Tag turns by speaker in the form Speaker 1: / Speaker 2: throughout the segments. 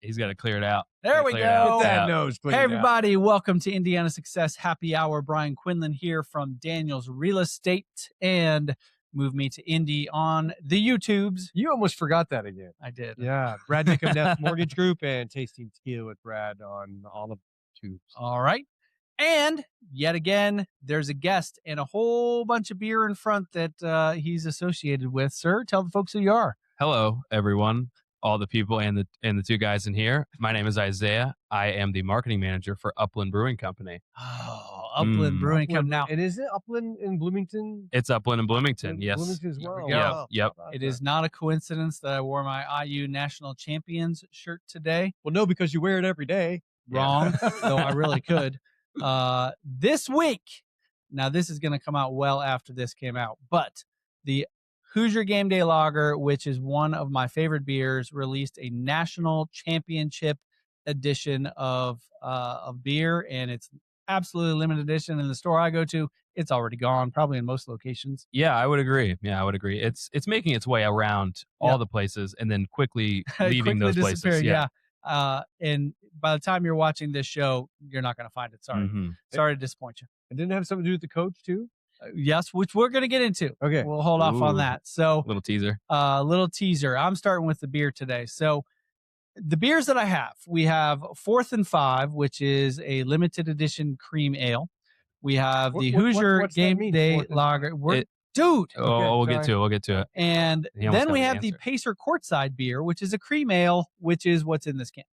Speaker 1: He's got to clear it out.
Speaker 2: There we go.
Speaker 3: With that nose,
Speaker 2: hey, everybody. Welcome to Indiana Success Happy Hour. Brian Quinlan here from Daniel's Real Estate and Move Me to Indy on the YouTubes.
Speaker 3: You almost forgot that again.
Speaker 2: I did.
Speaker 3: Yeah. Brad Niccum, Mortgage Group, and Tasting Tequila with Brad on all of the tubes.
Speaker 2: All right. And yet again, there's a guest and a whole bunch of beer in front that he's associated with. Sir, tell the folks who you are.
Speaker 1: Hello, everyone, all the people and the two guys in here. My name is Isaiah. I am the marketing manager for Upland Brewing Company.
Speaker 2: Oh, Upland Brewing Company. Now,
Speaker 3: and is it Upland in Bloomington?
Speaker 1: It's Upland in Bloomington. Yes.
Speaker 3: Bloomington as well.
Speaker 1: Yep. Yep.
Speaker 2: It is not a coincidence that I wore my IU National Champions shirt today.
Speaker 3: Well, no, because you wear it every day.
Speaker 2: Wrong, though I really could. This week, now this is going to come out well after this came out, but the Hoosier Game Day Lager, which is one of my favorite beers, released a national championship edition of beer, and it's absolutely limited edition. In the store I go to, it's already gone, probably in most locations.
Speaker 1: Yeah, I would agree. It's making its way around all the places and then quickly leaving those places.
Speaker 2: Yeah. And by the time you're watching this show, you're not going to find it. Sorry.
Speaker 1: Mm-hmm.
Speaker 2: Sorry to disappoint you.
Speaker 3: It didn't have something to do with the coach too?
Speaker 2: Yes, which we're going to get into.
Speaker 3: Okay.
Speaker 2: We'll hold off on that. So
Speaker 1: little teaser.
Speaker 2: Little teaser. I'm starting with the beer today. So the beers that I have, we have 4th and 5, which is a limited edition cream ale. We have the Hoosier Game Day Lager. Dude.
Speaker 1: We'll get to it.
Speaker 2: And then we have the Pacer Courtside beer, which is a cream ale, which is what's in this can.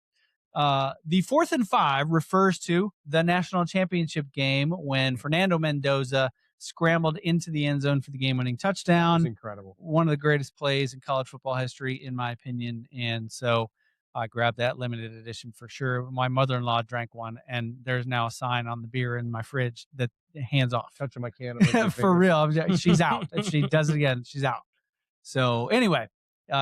Speaker 2: The 4th and 5 refers to the national championship game when Fernando Mendoza scrambled into the end zone for the game-winning touchdown.
Speaker 3: That's incredible.
Speaker 2: One of the greatest plays in college football history, in my opinion. And so I grabbed that limited edition for sure. My mother-in-law drank one, and there's now a sign on the beer in my fridge that hands off.
Speaker 3: Touching my can.
Speaker 2: For real. She's out. If she does it again, she's out. So anyway,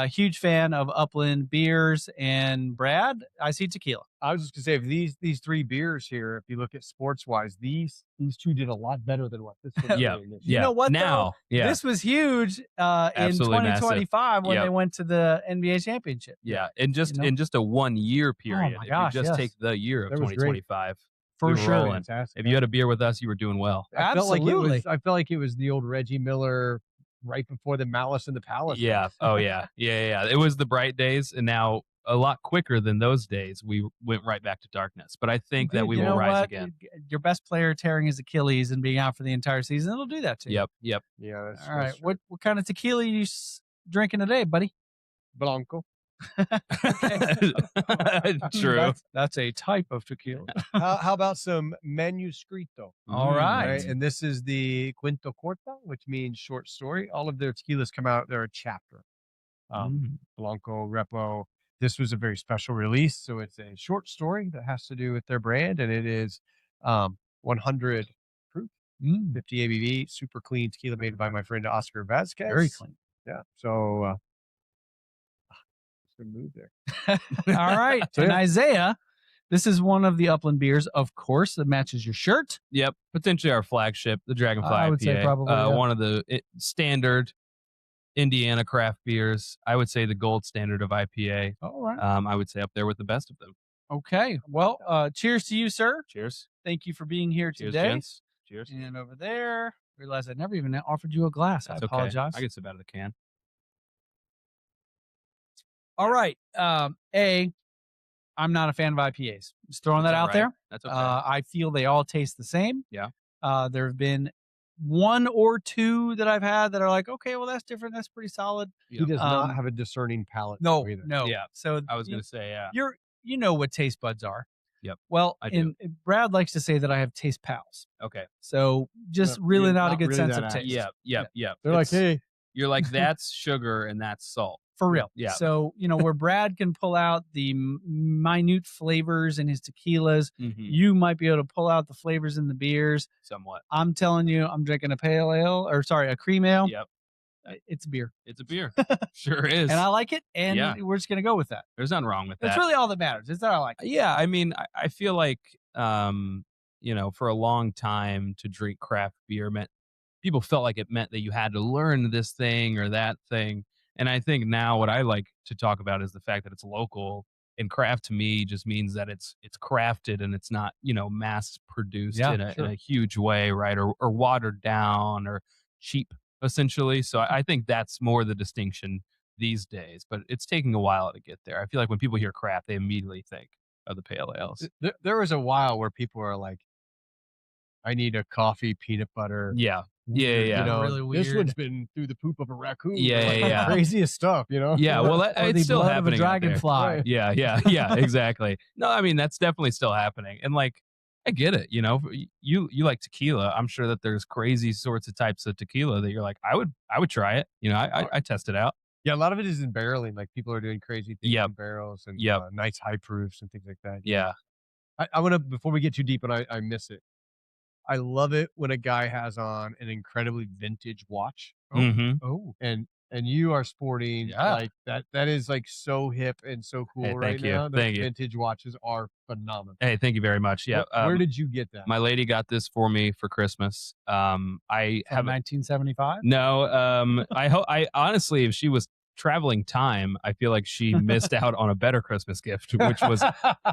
Speaker 2: huge fan of Upland beers. And Brad, I see tequila.
Speaker 3: I was just going to say, if these three beers here, if you look at sports-wise, these two did a lot better than what this one
Speaker 1: yeah.
Speaker 3: did.
Speaker 2: You know what,
Speaker 1: now,
Speaker 2: this was huge in 2025 when they went to the NBA championship.
Speaker 1: Yeah, in just a 1 year period.
Speaker 2: Oh my gosh,
Speaker 1: if you just take the year of 2025.
Speaker 2: For sure.
Speaker 3: Fantastic.
Speaker 1: If you had a beer with us, you were doing well.
Speaker 2: Absolutely.
Speaker 3: I felt like it was the old Reggie Miller right before the Malice in the Palace.
Speaker 1: Yeah. Oh, yeah. Yeah. It was the bright days, and now a lot quicker than those days, we went right back to darkness. But I think that we will rise again.
Speaker 2: Your best player tearing his Achilles and being out for the entire season, it'll do that to you.
Speaker 1: Yep.
Speaker 3: Yeah.
Speaker 2: All right. What kind of tequila are you drinking today, buddy?
Speaker 3: Blanco.
Speaker 1: True.
Speaker 2: That's a type of tequila.
Speaker 3: How about some manuscrito?
Speaker 2: All right.
Speaker 3: And this is the Cuento Corta, which means short story. All of their tequilas come out. They're a chapter. Blanco, Repo. This was a very special release. So it's a short story that has to do with their brand. And it is 100 proof, 50 ABV, super clean tequila made by my friend Oscar Vasquez.
Speaker 2: Very clean.
Speaker 3: Yeah. So good move there.
Speaker 2: All right. And Isaiah, this is one of the Upland beers, of course, that matches your shirt.
Speaker 1: Yep. Potentially our flagship, the Dragonfly IPA.
Speaker 2: I would say probably
Speaker 1: one of the standard Indiana craft beers. I would say the gold standard of IPA.
Speaker 2: All right.
Speaker 1: I would say up there with the best of them.
Speaker 2: Okay. Well, cheers to you, sir.
Speaker 1: Cheers.
Speaker 2: Thank you for being here
Speaker 1: Cheers,
Speaker 2: today.
Speaker 1: Gents. Cheers.
Speaker 2: And over there, realized I never even offered you a glass.
Speaker 1: That's
Speaker 2: I apologize.
Speaker 1: Okay. I can sip out of the can.
Speaker 2: All right. I'm not a fan of IPAs. Just throwing that out there.
Speaker 1: That's okay.
Speaker 2: I feel they all taste the same.
Speaker 1: Yeah.
Speaker 2: There have been one or two that I've had that are like, okay, well, that's different. That's pretty solid.
Speaker 3: He does not have a discerning palate.
Speaker 2: No,
Speaker 3: either.
Speaker 2: no.
Speaker 1: Yeah.
Speaker 2: So
Speaker 1: I was going to say, yeah.
Speaker 2: You know what taste buds are.
Speaker 1: Yep.
Speaker 2: Well,
Speaker 1: I do.
Speaker 2: and Brad likes to say that I have taste pals.
Speaker 1: Okay.
Speaker 2: So just really not a good
Speaker 3: really
Speaker 2: sense
Speaker 3: that
Speaker 2: of taste.
Speaker 1: Yeah.
Speaker 3: They're like, hey.
Speaker 1: You're like, that's sugar and that's salt.
Speaker 2: For real.
Speaker 1: Yeah.
Speaker 2: So, where Brad can pull out the minute flavors in his tequilas, you might be able to pull out the flavors in the beers.
Speaker 1: Somewhat.
Speaker 2: I'm telling you, I'm drinking a a cream ale.
Speaker 1: Yep.
Speaker 2: It's a beer.
Speaker 1: It's a beer. Sure is.
Speaker 2: And I like it, and we're just going to go with that.
Speaker 1: There's nothing wrong with that.
Speaker 2: That's really all that matters. Is that I like it.
Speaker 1: Yeah. I mean, I feel like, for a long time to drink craft beer meant people felt like it meant that you had to learn this thing or that thing. And I think now what I like to talk about is the fact that it's local And craft to me just means that it's crafted and it's not, mass produced in a huge way, right? Or watered down or cheap, essentially. So I think that's more the distinction these days, but it's taking a while to get there. I feel like when people hear craft, they immediately think of the pale ales.
Speaker 3: There was a while where people are like, I need a coffee, peanut butter.
Speaker 1: Yeah.
Speaker 3: Weird,
Speaker 1: Yeah.
Speaker 2: Really
Speaker 3: This
Speaker 2: weird.
Speaker 3: one's been through the poop of a raccoon.
Speaker 1: Yeah,
Speaker 3: Like,
Speaker 1: yeah.
Speaker 3: craziest stuff,
Speaker 1: Yeah, well,
Speaker 2: Or
Speaker 1: it's
Speaker 2: the
Speaker 1: still
Speaker 2: blood of a
Speaker 1: happening out there.
Speaker 2: dragonfly.
Speaker 3: Right.
Speaker 1: Yeah, exactly. No, I mean, that's definitely still happening. And like, I get it, you like tequila. I'm sure that there's crazy sorts of types of tequila that you're like, I would try it. I test it out.
Speaker 3: Yeah, a lot of it is in barreling. Like people are doing crazy things
Speaker 1: Yep.
Speaker 3: in barrels and
Speaker 1: Yep.
Speaker 3: nice high proofs and things like that.
Speaker 1: Yeah.
Speaker 3: I want to, before we get too deep, and I miss it. I love it when a guy has on an incredibly vintage watch.
Speaker 1: Mhm.
Speaker 2: Oh,
Speaker 3: And you are sporting like that. That is like so hip and so cool
Speaker 1: Hey,
Speaker 3: right
Speaker 1: thank you.
Speaker 3: now. Those
Speaker 1: Thank you.
Speaker 3: vintage watches are phenomenal.
Speaker 1: Hey, thank you very much. Yeah.
Speaker 3: Where did you get that?
Speaker 1: My lady got this for me for Christmas. I
Speaker 2: from
Speaker 1: have
Speaker 2: 1975.
Speaker 1: no. I honestly, if she was traveling time, I feel like she missed out on a better Christmas gift, which was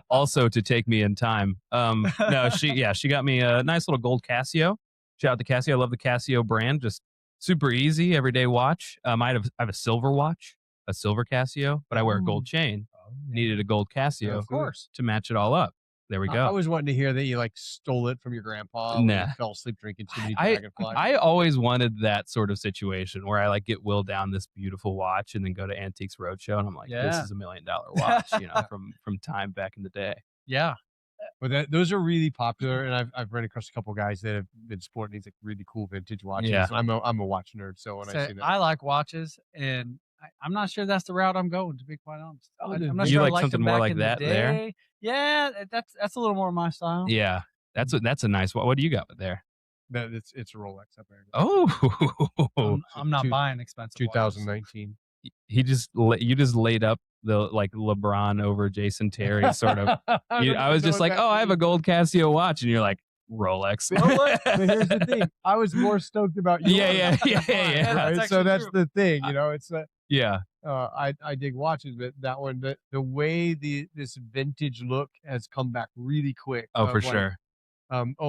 Speaker 1: also to take me in time. No, she got me a nice little gold Casio. Shout out to Casio. I love the Casio brand. Just super easy everyday watch. I have a silver watch, a silver Casio, but I wear a gold chain. Needed a gold Casio,
Speaker 3: of course,
Speaker 1: to match it all up. There we go.
Speaker 3: I was wanting to hear that you like stole it from your grandpa when
Speaker 1: Nah.
Speaker 3: he fell asleep drinking too many dragonflies.
Speaker 1: I always wanted that sort of situation where I like get willed down this beautiful watch and then go to Antiques Roadshow and I'm like, this is $1 million watch, from time back in the day.
Speaker 2: Yeah.
Speaker 3: But those are really popular, and I've run across a couple guys that have been sporting these like really cool vintage watches.
Speaker 1: Yeah.
Speaker 3: I'm a watch nerd, so when I see that,
Speaker 2: I like watches, and I'm not sure that's the route I'm going, to be quite honest. I'm not
Speaker 1: You
Speaker 2: sure I
Speaker 1: like
Speaker 2: liked
Speaker 1: something
Speaker 2: them
Speaker 1: more
Speaker 2: back
Speaker 1: like
Speaker 2: in
Speaker 1: that
Speaker 2: the
Speaker 1: there?
Speaker 2: day. Yeah, that's a little more my style.
Speaker 1: Yeah. That's a nice one. What do you got there?
Speaker 3: it's a Rolex up there.
Speaker 1: Oh,
Speaker 2: I'm not buying expensive watches.
Speaker 3: 2019.
Speaker 1: you just laid up the like LeBron over Jason Terry sort of. I was just like, I have a gold Casio watch, and you're like, Rolex.
Speaker 3: But here's the thing. I was more stoked about you.
Speaker 1: Yeah.
Speaker 3: Right? So that's the thing, it's
Speaker 1: Yeah.
Speaker 3: I dig watches, but that one, the way this vintage look has come back really quick.
Speaker 1: Oh, for
Speaker 3: like,
Speaker 1: sure.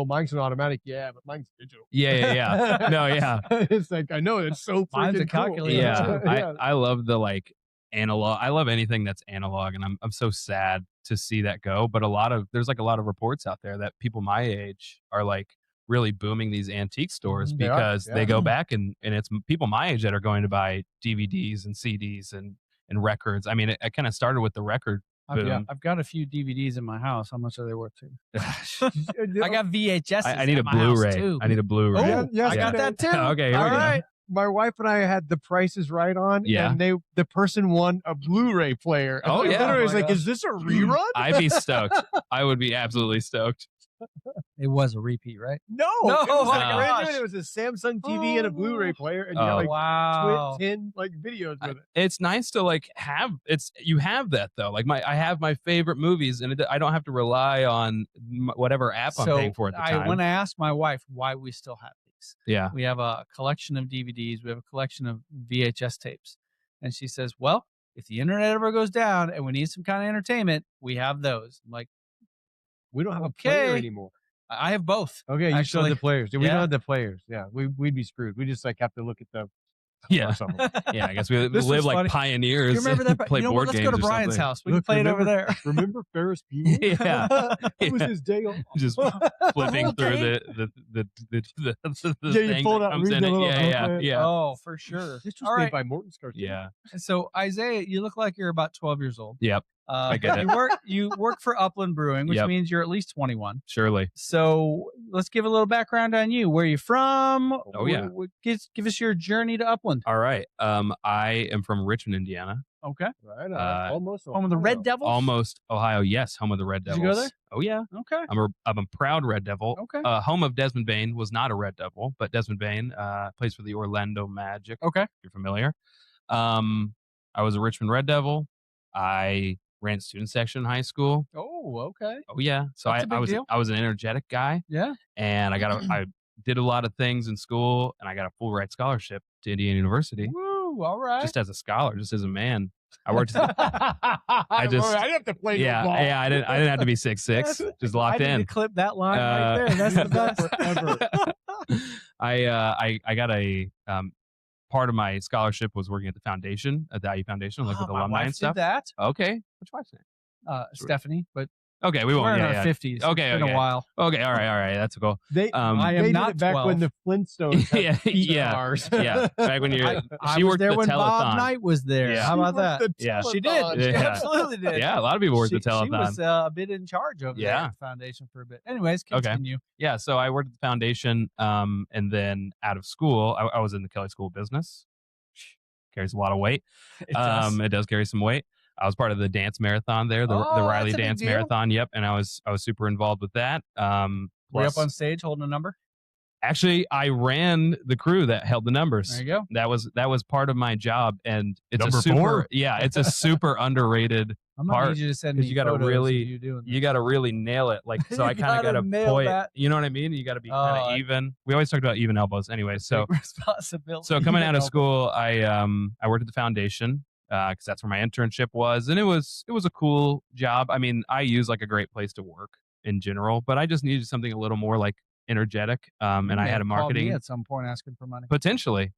Speaker 3: Mine's an automatic, but mine's digital.
Speaker 1: Yeah. No, yeah.
Speaker 3: It's like, I know, it's so
Speaker 2: Mine's a
Speaker 3: freaking cool.
Speaker 2: calculator.
Speaker 1: Yeah. I love the like analog. I love anything that's analog, and I'm so sad to see that go. But there's like a lot of reports out there that people my age are like really booming these antique stores because they go back and it's people my age that are going to buy DVDs and CDs and records. I mean, it kind of started with the record boom.
Speaker 2: I've got a few DVDs in my house. How much are they worth to you? I got VHS.
Speaker 1: I need a Blu-ray.
Speaker 2: Too.
Speaker 1: I need a Blu-ray.
Speaker 3: Oh, yes,
Speaker 2: I got that too.
Speaker 1: Okay, here
Speaker 2: All
Speaker 1: we go.
Speaker 2: right.
Speaker 3: My wife and I had The Price is Right on, and the person won a Blu-ray player. And
Speaker 1: Oh, yeah.
Speaker 3: literally
Speaker 2: Oh
Speaker 3: was
Speaker 2: my
Speaker 3: like,
Speaker 2: gosh.
Speaker 3: is this a rerun?
Speaker 1: I'd be stoked. I would be absolutely stoked.
Speaker 2: It was a repeat, right?
Speaker 3: No,
Speaker 2: No,
Speaker 3: it was
Speaker 2: my
Speaker 3: brand new.
Speaker 2: gosh.
Speaker 3: It was a Samsung TV and a Blu-ray player, and you
Speaker 1: Oh.
Speaker 3: got like
Speaker 2: Wow.
Speaker 3: 10 like videos with it.
Speaker 1: It's nice to like you have that though. Like I have my favorite movies, and I don't have to rely on whatever app I'm paying for at the time.
Speaker 2: When I asked my wife why we still have these,
Speaker 1: Yeah.
Speaker 2: we have a collection of DVDs, we have a collection of VHS tapes, and she says, "Well, if the internet ever goes down and we need some kind of entertainment, we have those." I'm like,
Speaker 3: We don't have a player
Speaker 2: Okay.
Speaker 3: anymore.
Speaker 2: I have both.
Speaker 3: Okay, you still have
Speaker 2: Actually,
Speaker 3: the players. We
Speaker 2: yeah.
Speaker 3: don't have the players. Yeah, we'd be screwed. We just like have to look at the
Speaker 1: Yeah.
Speaker 3: or something.
Speaker 1: Yeah, I guess we
Speaker 2: This
Speaker 1: live
Speaker 2: was
Speaker 1: like
Speaker 2: funny.
Speaker 1: pioneers.
Speaker 2: You remember that?
Speaker 1: Play
Speaker 2: you know
Speaker 1: board
Speaker 2: what? Let's
Speaker 1: games
Speaker 2: go to
Speaker 1: or
Speaker 2: Brian's
Speaker 1: something.
Speaker 2: house. We can play it over there.
Speaker 3: Remember Ferris Bueller?
Speaker 1: Yeah.
Speaker 3: It was his day off.
Speaker 1: Just flipping through the
Speaker 3: You
Speaker 1: thing
Speaker 3: pull it
Speaker 1: that
Speaker 3: out and
Speaker 1: comes
Speaker 3: read
Speaker 1: in
Speaker 3: the
Speaker 1: it.
Speaker 3: little
Speaker 1: Yeah.
Speaker 3: booklet.
Speaker 2: Oh, for sure.
Speaker 3: This was
Speaker 2: All
Speaker 3: made
Speaker 2: right.
Speaker 3: by Morton Scarcini.
Speaker 1: Yeah.
Speaker 2: So Isaiah, you look like you're about 12 years old.
Speaker 1: Yep. I get it.
Speaker 2: You work for Upland Brewing, which
Speaker 1: Yep.
Speaker 2: means you're at least 21.
Speaker 1: Surely.
Speaker 2: So let's give a little background on you. Where are you from?
Speaker 1: Oh, yeah.
Speaker 2: Give us your journey to Upland.
Speaker 1: All right. I am from Richmond, Indiana.
Speaker 2: Okay.
Speaker 3: Right.
Speaker 1: Almost
Speaker 2: Home of the Red Devils?
Speaker 1: Almost Ohio. Yes, home of the Red
Speaker 2: Did
Speaker 1: Devils.
Speaker 2: you go there?
Speaker 1: Oh yeah.
Speaker 2: Okay.
Speaker 1: I'm a proud Red Devil.
Speaker 2: Okay.
Speaker 1: Home of Desmond Bain was not a Red Devil, but Desmond Bain plays for the Orlando Magic.
Speaker 2: Okay.
Speaker 1: If you're familiar. I was a Richmond Red Devil. I ran student section in high school.
Speaker 2: Oh, okay.
Speaker 1: Oh yeah. So
Speaker 2: That's a big deal.
Speaker 1: I was an energetic guy,
Speaker 2: Yeah.
Speaker 1: and I did a lot of things in school, and I got a full ride scholarship to Indiana University
Speaker 2: Woo. All right.
Speaker 1: just as a scholar, just as a man. I worked.
Speaker 3: I
Speaker 1: just-
Speaker 3: didn't have to play no
Speaker 1: Yeah,
Speaker 3: ball.
Speaker 1: yeah. I didn't have to be 6'6", just locked
Speaker 2: I need
Speaker 1: in.
Speaker 2: to clip that line right there. That's the best.
Speaker 1: I got a part of my scholarship was working at the foundation, at the IU Foundation, like with
Speaker 2: my
Speaker 1: alumni
Speaker 2: wife
Speaker 1: and stuff.
Speaker 2: did that.
Speaker 1: Okay, which wife's name?
Speaker 2: Stephanie, but
Speaker 1: Okay, we
Speaker 2: we're
Speaker 1: won't.
Speaker 2: in
Speaker 1: Yeah,
Speaker 2: our
Speaker 1: yeah.
Speaker 2: 50s.
Speaker 1: Okay,
Speaker 2: It's been
Speaker 1: okay.
Speaker 2: a while.
Speaker 1: Okay, all right. That's cool.
Speaker 3: They
Speaker 2: I am
Speaker 3: they did
Speaker 2: not
Speaker 3: it back when
Speaker 2: 12.
Speaker 3: the Flintstones had
Speaker 1: Yeah,
Speaker 3: feet
Speaker 1: yeah,
Speaker 3: bars.
Speaker 1: yeah. Back when you're,
Speaker 2: I
Speaker 1: she
Speaker 2: was
Speaker 1: worked
Speaker 2: there
Speaker 1: the
Speaker 2: when Bob
Speaker 1: telethon.
Speaker 2: Knight was there.
Speaker 1: Yeah.
Speaker 2: How about that?
Speaker 1: Yeah.
Speaker 2: She did. She
Speaker 1: Yeah.
Speaker 2: absolutely did.
Speaker 1: Yeah, a lot of people worked the
Speaker 2: She
Speaker 1: telethon.
Speaker 2: was a bit in charge of
Speaker 1: Yeah.
Speaker 2: the foundation for a bit. Anyways,
Speaker 1: Okay.
Speaker 2: continue.
Speaker 1: Yeah, so I worked at the foundation, and then out of school, I was in the Kelly School of Business. Carries a lot of weight. It does carry some weight. I was part of the dance marathon there, the
Speaker 2: Oh,
Speaker 1: Riley
Speaker 2: that's a big
Speaker 1: Dance
Speaker 2: deal.
Speaker 1: Marathon. Yep, and I was super involved with that.
Speaker 2: Were you
Speaker 1: Plus,
Speaker 2: up on stage holding a number?
Speaker 1: actually, I ran the crew that held the numbers.
Speaker 2: There you go.
Speaker 1: That was part of my job, and it's
Speaker 3: Number
Speaker 1: a super
Speaker 3: 4?
Speaker 1: yeah, it's a super underrated.
Speaker 2: I'm gonna
Speaker 1: Part,
Speaker 2: need you to send
Speaker 1: 'cause
Speaker 2: me
Speaker 1: you gotta
Speaker 2: photos
Speaker 1: really-
Speaker 2: of you doing
Speaker 1: You got to really nail it. Like, so
Speaker 2: You
Speaker 1: I kind of
Speaker 2: gotta
Speaker 1: got to
Speaker 2: nail
Speaker 1: point.
Speaker 2: that.
Speaker 1: You know what I mean? You got to be kind
Speaker 2: Oh,
Speaker 1: of even. We always talked about even elbows, anyway. So
Speaker 2: Big responsibility.
Speaker 1: so coming out of
Speaker 2: Help.
Speaker 1: school, I worked at the foundation because that's where my internship was, and it was a cool job. I mean, IU's like a great place to work in general, but I just needed something a little more like energetic. And
Speaker 2: You
Speaker 1: I
Speaker 2: may
Speaker 1: had a
Speaker 2: have called me
Speaker 1: marketing
Speaker 2: at some point asking for money.
Speaker 1: potentially,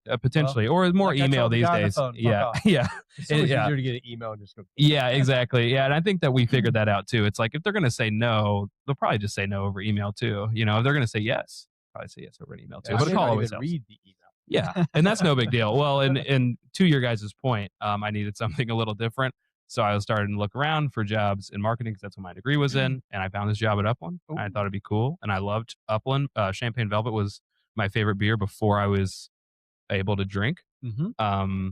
Speaker 1: or more
Speaker 2: like I
Speaker 1: email
Speaker 2: told the
Speaker 1: these
Speaker 2: guy on the
Speaker 1: days.
Speaker 2: phone, fuck
Speaker 1: Yeah,
Speaker 2: off.
Speaker 1: yeah,
Speaker 3: It's so much
Speaker 1: yeah.
Speaker 3: easier to get an email and just go.
Speaker 1: Yeah, exactly. Yeah, and I think that we figured that out too. It's like if they're going to say no, they'll probably just say no over email too. You know, if they're going to say yes, probably say yes over an email too.
Speaker 3: I
Speaker 1: But a
Speaker 3: should
Speaker 1: call
Speaker 3: not
Speaker 1: always
Speaker 3: even
Speaker 1: helps.
Speaker 3: read the email.
Speaker 1: Yeah, and that's no big deal. Well, and to your guys' point, I needed something a little different, so I was starting to look around for jobs in marketing because that's what my degree was in, and I found this job at Upland. And I thought it'd be cool, and I loved Upland. Champagne Velvet was my favorite beer before I was able to drink.
Speaker 2: Mm-hmm.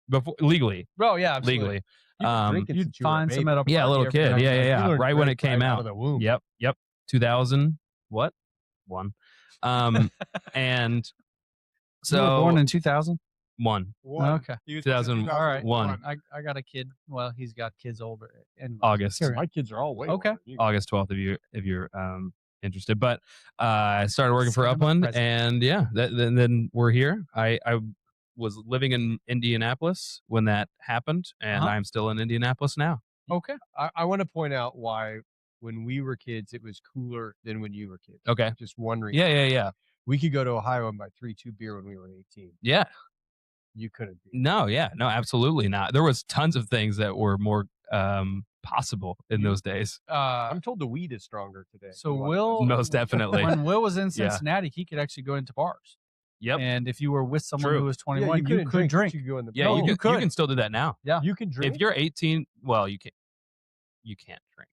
Speaker 1: Before legally,
Speaker 2: Bro, yeah, absolutely.
Speaker 1: legally.
Speaker 3: You've been drinking
Speaker 2: You'd
Speaker 3: since you were
Speaker 2: find
Speaker 3: a
Speaker 2: some
Speaker 3: baby.
Speaker 2: at a party.
Speaker 1: Yeah, a little
Speaker 2: every
Speaker 1: kid.
Speaker 2: now and
Speaker 1: Yeah,
Speaker 2: then.
Speaker 1: yeah,
Speaker 3: You
Speaker 1: yeah.
Speaker 3: learned
Speaker 1: Right when it
Speaker 3: right
Speaker 1: came
Speaker 3: out
Speaker 1: out.
Speaker 3: of the womb.
Speaker 1: Yep. 2000. What? One. And
Speaker 2: You were
Speaker 1: so
Speaker 2: born in 2000?
Speaker 1: one.
Speaker 2: Okay.
Speaker 1: 2001.
Speaker 2: All right.
Speaker 1: One.
Speaker 2: I got a kid. Well, he's got kids older. And
Speaker 1: August.
Speaker 3: My kids are all way
Speaker 2: Okay.
Speaker 3: older than you.
Speaker 1: August 12th if you're interested. But I started working for
Speaker 2: Sign 'em up
Speaker 1: Upland,
Speaker 2: present.
Speaker 1: and yeah, then we're here. I was living in Indianapolis when that happened, and
Speaker 2: Uh-huh.
Speaker 1: I'm still in Indianapolis now.
Speaker 2: Okay.
Speaker 3: I want to point out why when we were kids it was cooler than when you were kids.
Speaker 1: Okay.
Speaker 3: Just wondering.
Speaker 1: Yeah.
Speaker 3: We could go to Ohio and buy 3-2 beer when we were 18.
Speaker 1: Yeah.
Speaker 3: You couldn't. Be.
Speaker 1: No, absolutely not. There was tons of things that were more possible in those days.
Speaker 3: I'm told the weed is stronger today.
Speaker 2: So
Speaker 3: than what it
Speaker 2: Will,
Speaker 3: was.
Speaker 1: Most definitely.
Speaker 2: when Will was in
Speaker 1: Yeah.
Speaker 2: Cincinnati, he could actually go into bars.
Speaker 1: Yep.
Speaker 2: And if you were with someone
Speaker 1: True.
Speaker 2: who was
Speaker 3: Yeah,
Speaker 2: 21, you
Speaker 3: couldn't
Speaker 2: could drink.
Speaker 3: but You could go in the
Speaker 1: Yeah,
Speaker 2: No,
Speaker 1: you
Speaker 2: you
Speaker 1: can, you
Speaker 2: could.
Speaker 1: can still do that now.
Speaker 2: Yeah.
Speaker 3: You can drink.
Speaker 1: If you're 18, well, you can't drink.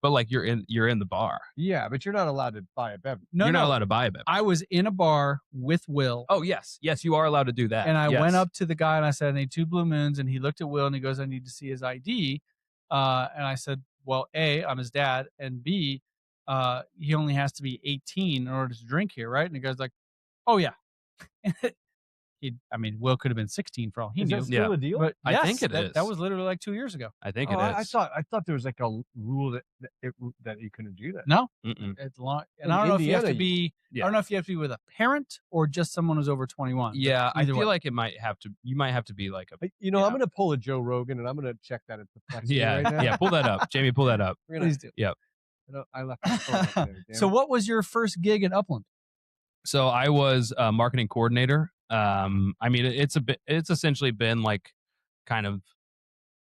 Speaker 1: But like you're in the bar.
Speaker 3: Yeah, but you're not allowed to buy a beverage.
Speaker 2: No,
Speaker 1: You're
Speaker 2: no.
Speaker 1: not allowed to buy a beverage.
Speaker 2: I was in a bar with Will.
Speaker 1: Oh, yes, you are allowed to do that.
Speaker 2: And I
Speaker 1: Yes.
Speaker 2: went up to the guy and I said, I need 2 Blue Moons. And he looked at Will and he goes, I need to see his ID. And I said, well, A, I'm his dad. And B, he only has to be 18 in order to drink here, right? And the guy's like, oh, yeah. Will could have been 16 for all he
Speaker 3: Is
Speaker 2: knew.
Speaker 3: that still
Speaker 1: Yeah.
Speaker 3: a deal?
Speaker 2: But
Speaker 1: I
Speaker 2: yes,
Speaker 1: think it
Speaker 2: that,
Speaker 1: is.
Speaker 2: That was literally like 2 years ago.
Speaker 1: I think
Speaker 3: Oh,
Speaker 1: it
Speaker 3: I
Speaker 1: is.
Speaker 3: thought there was like a rule that you couldn't do that.
Speaker 2: No,
Speaker 1: Mm-mm.
Speaker 2: it's long. And
Speaker 3: In
Speaker 2: I don't know if you have to
Speaker 3: Indiana,
Speaker 2: be.
Speaker 1: Yeah.
Speaker 2: I don't know if you have to be with a parent or just someone who's over 21. but
Speaker 1: Yeah, I
Speaker 2: either
Speaker 1: feel
Speaker 2: way.
Speaker 1: like you might have to be like a
Speaker 3: But, I'm
Speaker 1: Yeah.
Speaker 3: going to pull a Joe Rogan and I'm going to check that at the flex
Speaker 1: yeah,
Speaker 3: right now.
Speaker 1: yeah. Pull that up, Jamie. Pull that up.
Speaker 3: We're gonna,
Speaker 2: Please do.
Speaker 3: I left my phone up there, damn
Speaker 2: So,
Speaker 3: it.
Speaker 2: what was your first gig at Upland?
Speaker 1: So I was a marketing coordinator. I mean, it's essentially been like kind of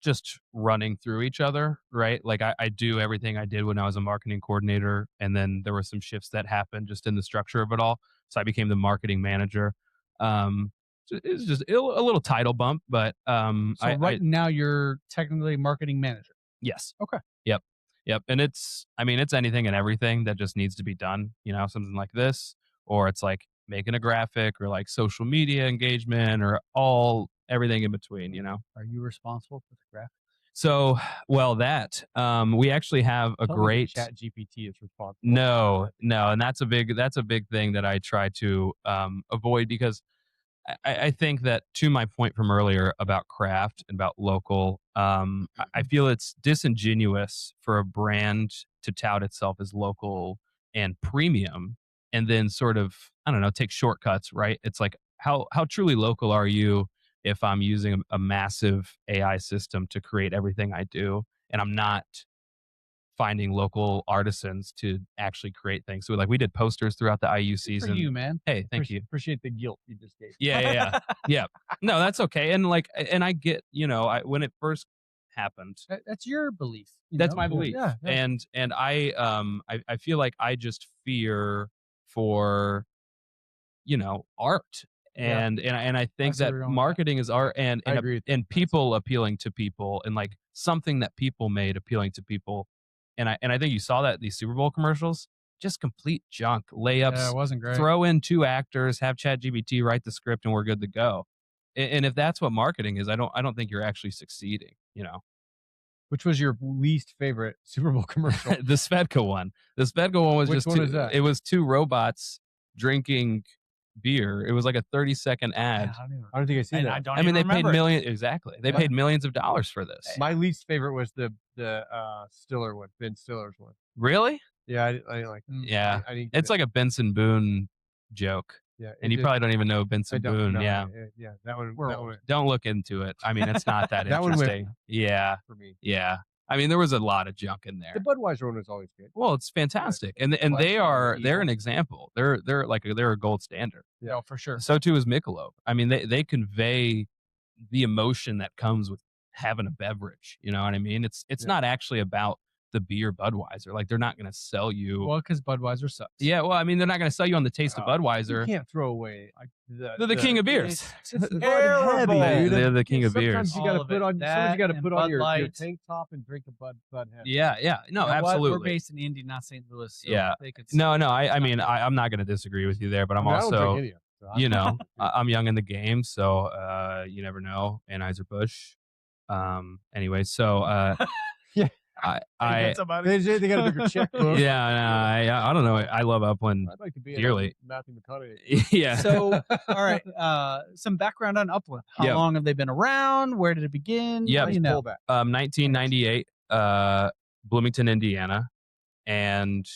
Speaker 1: just running through each other, right? Like I do everything I did when I was a marketing coordinator, and then there were some shifts that happened just in the structure of it all. So I became the marketing manager. It's just a little title bump, but
Speaker 2: So right now you're technically marketing manager.
Speaker 1: yes.
Speaker 2: Okay.
Speaker 1: Yep. And it's anything and everything that just needs to be done, something like this, or it's like making a graphic or like social media engagement or everything in between,
Speaker 2: Are you responsible for the graphic?
Speaker 1: So, well, we actually have a
Speaker 3: Tell me
Speaker 1: great
Speaker 3: Chat GPT is responsible.
Speaker 1: No, and that's a big thing that I try to avoid, because I think that, to my point from earlier about craft and about local, I feel it's disingenuous for a brand to tout itself as local and premium and then sort of, I don't know, take shortcuts, right? It's like, how truly local are you if I'm using a massive AI system to create everything I do, and I'm not finding local artisans to actually create things. So like we did posters throughout the IU season.
Speaker 2: For you, man.
Speaker 1: Hey, thank you.
Speaker 3: Appreciate the guilt you just gave.
Speaker 1: Yeah. No, that's okay. And like, and I get, when it first happened,
Speaker 2: That's your belief.
Speaker 1: that's my belief.
Speaker 2: Yeah.
Speaker 1: And I feel like I just fear for, art. And I think that marketing is art and people appealing to people and like something that people made appealing to people. And I think you saw that in these Super Bowl commercials, just complete junk layups.
Speaker 2: Yeah, it wasn't great.
Speaker 1: Throw in 2 actors, have ChatGPT write the script, and we're good to go. And if that's what marketing is, I don't think you're actually succeeding.
Speaker 3: Which was your least favorite Super Bowl commercial?
Speaker 1: The Svedka one. The Svedka one was
Speaker 3: Which
Speaker 1: just
Speaker 3: one
Speaker 1: two,
Speaker 3: is that?
Speaker 1: It was 2 robots drinking beer. It was like a 30-second ad.
Speaker 3: I don't think I seen that.
Speaker 1: I mean, they paid millions. Exactly, they paid millions of dollars for this.
Speaker 3: My least favorite was the Stiller one, Ben Stiller's one.
Speaker 1: Really?
Speaker 3: Yeah, I didn't like that.
Speaker 1: Yeah,
Speaker 3: I didn't
Speaker 1: it's like a Benson Boone joke.
Speaker 3: Yeah,
Speaker 1: and you probably don't even know Benson Boone.
Speaker 3: No,
Speaker 1: yeah,
Speaker 3: that one.
Speaker 1: Don't look into it. I mean, it's not that
Speaker 3: that
Speaker 1: interesting.
Speaker 3: One
Speaker 1: yeah,
Speaker 3: for me.
Speaker 1: Yeah, I mean, there was a lot of junk in there.
Speaker 3: The Budweiser one was always good.
Speaker 1: Well, it's fantastic, and they're an example. They're a gold standard.
Speaker 2: Yeah, for sure.
Speaker 1: So too is Michelob. I mean, they convey the emotion that comes with having a beverage. You know what I mean? It's not actually about the beer Budweiser. Like, they're not going to sell you.
Speaker 2: Well, because Budweiser sucks.
Speaker 1: Yeah, well, I mean, they're not going to sell you on the taste of Budweiser.
Speaker 3: You can't throw away.
Speaker 1: They're the king of beers.
Speaker 3: It's terrible.
Speaker 1: They're the king of beers.
Speaker 3: Sometimes you got to put on. Sometimes you got to put on your tank top and drink a Bud Heavy.
Speaker 1: Yeah. No, absolutely.
Speaker 2: We're based in Indy, not St. Louis. So
Speaker 1: yeah. No. I mean, I'm not going to disagree with you there, but I'm also, I'm young in the game, so you never know. Anheuser-Busch. Anyway, so
Speaker 3: yeah.
Speaker 1: They
Speaker 3: got a bigger checkbook.
Speaker 1: Yeah, I don't know. I love Upland.
Speaker 3: I'd like to be
Speaker 1: dearly.
Speaker 3: Matthew McConaughey.
Speaker 1: Yeah.
Speaker 2: So, all right. Some background on Upland. How long have they been around? Where did it begin?
Speaker 1: Yeah,
Speaker 2: 1998.
Speaker 1: Bloomington, Indiana, and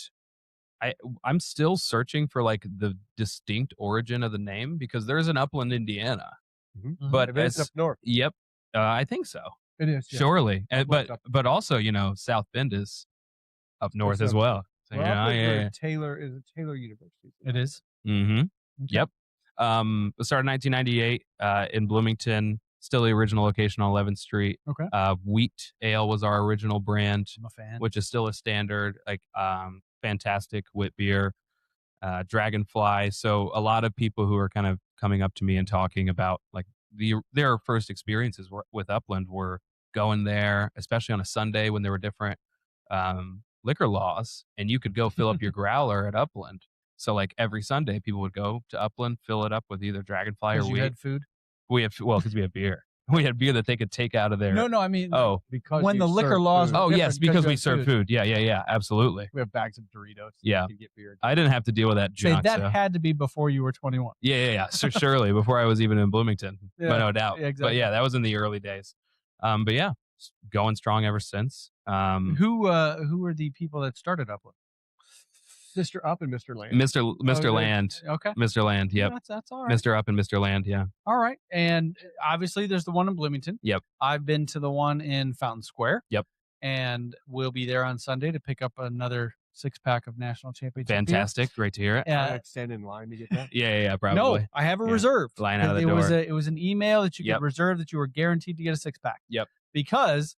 Speaker 1: I'm still searching for like the distinct origin of the name because there's an Upland, Indiana, but
Speaker 3: it's up north.
Speaker 1: Yep, I think so.
Speaker 3: It is, yeah.
Speaker 1: Surely, but also, South Bend is up north as well. So,
Speaker 3: Taylor is a Taylor University.
Speaker 2: It is.
Speaker 1: Mm-hmm. Okay. Yep. It started in 1998 in Bloomington. Still the original location on 11th Street.
Speaker 2: Okay.
Speaker 1: Wheat Ale was our original brand,
Speaker 2: I'm a fan.
Speaker 1: which is still a standard. Like fantastic wit beer. Dragonfly. So a lot of people who are kind of coming up to me and talking about like their first experiences with Upland were going there, especially on a Sunday when there were different liquor laws, and you could go fill up your growler at Upland. So like every Sunday, people would go to Upland, fill it up with either Dragonfly or
Speaker 2: Wheat. You had food.
Speaker 1: Because we had beer. We had beer that they could take out of there.
Speaker 2: No, I mean,
Speaker 3: because
Speaker 2: when the liquor laws.
Speaker 1: Oh yes, because we serve food. Yeah, absolutely.
Speaker 3: We have bags of Doritos.
Speaker 1: Yeah,
Speaker 3: to get beer.
Speaker 1: I didn't have to deal with that junk.
Speaker 2: That had to be before you were 21.
Speaker 1: Yeah. So surely before I was even in Bloomington, but no doubt.
Speaker 2: Yeah, exactly.
Speaker 1: But yeah, that was in the early days. But yeah, going strong ever since.
Speaker 2: Who were the people that started Upland?
Speaker 3: Mr. Up and Mr. Land.
Speaker 1: Mr. Land.
Speaker 2: Okay.
Speaker 1: Mr. Land. Yep.
Speaker 2: That's all right.
Speaker 1: Mr. Up and Mr. Land. Yeah.
Speaker 2: All right. And obviously, there's the one in Bloomington.
Speaker 1: Yep.
Speaker 2: I've been to the one in Fountain Square.
Speaker 1: Yep.
Speaker 2: And we'll be there on Sunday to pick up another 6-pack of national championship.
Speaker 1: Fantastic. Great to hear it.
Speaker 3: Stand in line to get that.
Speaker 1: Yeah. Probably.
Speaker 2: No, I have a reserved.
Speaker 1: Line out of the door.
Speaker 2: It was an email that you could reserve that you were guaranteed to get a 6-pack.
Speaker 1: Yep.
Speaker 2: Because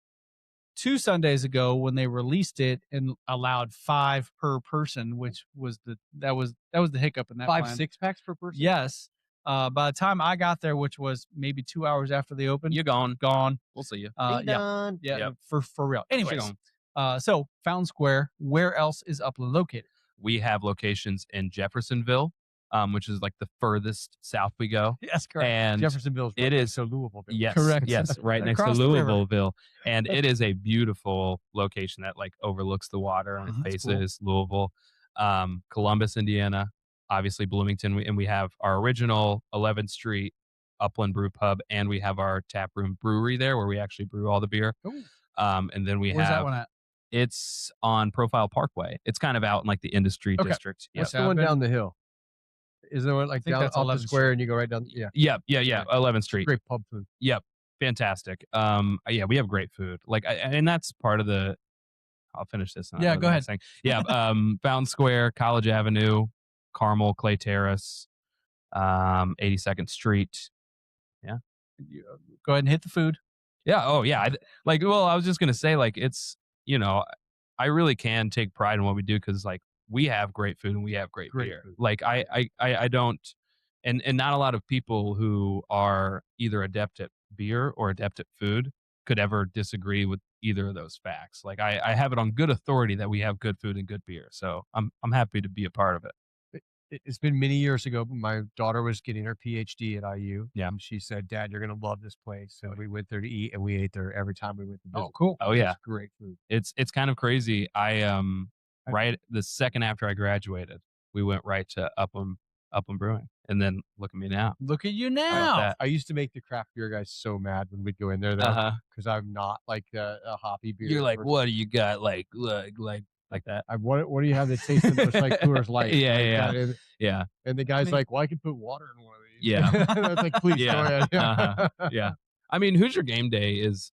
Speaker 2: 2 Sundays ago, when they released it and allowed 5 per person, which was the hiccup in that
Speaker 3: 5
Speaker 2: plan.
Speaker 3: 6-packs per person.
Speaker 2: Yes. By the time I got there, which was maybe 2 hours after they opened,
Speaker 1: you're gone.
Speaker 2: We'll
Speaker 1: see you.
Speaker 2: Yeah. For real. Anyways, so Fountain Square. Where else is Upland located?
Speaker 1: We have locations in Jeffersonville, which is like the furthest south we go.
Speaker 2: Yes, correct.
Speaker 1: And
Speaker 3: Jeffersonville is next to Louisville.
Speaker 1: Yes,
Speaker 2: correct.
Speaker 1: Yes, right next to Louisville. And it is a beautiful location that like overlooks the water and it faces Louisville. Columbus, Indiana, obviously Bloomington, and we have our original 11th Street Upland Brew Pub, and we have our tap room brewery there where we actually brew all the beer.
Speaker 2: Ooh.
Speaker 1: And then
Speaker 2: Where's that one at?
Speaker 1: It's on Profile Parkway. It's kind of out in like the industry district.
Speaker 3: What's the one down the hill? Is there one like
Speaker 2: think
Speaker 3: down
Speaker 2: that's
Speaker 3: off the
Speaker 2: 11th
Speaker 3: square and you go right down? Yeah.
Speaker 1: Yeah. 11th Street.
Speaker 3: Great pub food.
Speaker 1: Yep. Fantastic. Yeah, we have great food. Like, and that's part of the. I'll finish this. And I'll
Speaker 2: Yeah,
Speaker 1: to
Speaker 2: go
Speaker 1: the
Speaker 2: ahead.
Speaker 1: next thing. Yeah. Fountain Square, College Avenue, Carmel, Clay Terrace, 82nd Street. Yeah.
Speaker 2: Go ahead and hit the food.
Speaker 1: Yeah. Oh, yeah. I was just gonna say, like, it's I really can take pride in what we do because, like, we have great food and we have great beer.
Speaker 3: Food.
Speaker 1: Like, I don't, and not a lot of people who are either adept at beer or adept at food could ever disagree with either of those facts. Like, I have it on good authority that we have good food and good beer. So I'm happy to be a part of it.
Speaker 3: It's been many years ago. My daughter was getting her PhD at IU.
Speaker 1: Yeah.
Speaker 3: And she said, "Dad, you're going to love this place." And we went there to eat, and we ate there every time we went to visit.
Speaker 2: Oh, cool.
Speaker 1: Oh, yeah.
Speaker 3: It's great food.
Speaker 1: It's kind of crazy. Right the second after I graduated, we went right to Upland Brewing, and then look at me now.
Speaker 2: Look at you
Speaker 1: How about
Speaker 2: now.
Speaker 1: that?
Speaker 3: I used to make the craft beer guys so mad when we'd go in there because I'm not like a hoppy beer.
Speaker 1: You're like,
Speaker 3: person.
Speaker 1: what do you got? Like that.
Speaker 3: What do you have that tastes much like Coors Light?
Speaker 1: Yeah,
Speaker 3: Like
Speaker 1: yeah.
Speaker 3: that? And,
Speaker 1: Yeah.
Speaker 3: and the guy's like, well, I could put water in one of these.
Speaker 1: Yeah.
Speaker 3: That's like, please go ahead.
Speaker 1: Yeah. I mean, Hoosier Game Day is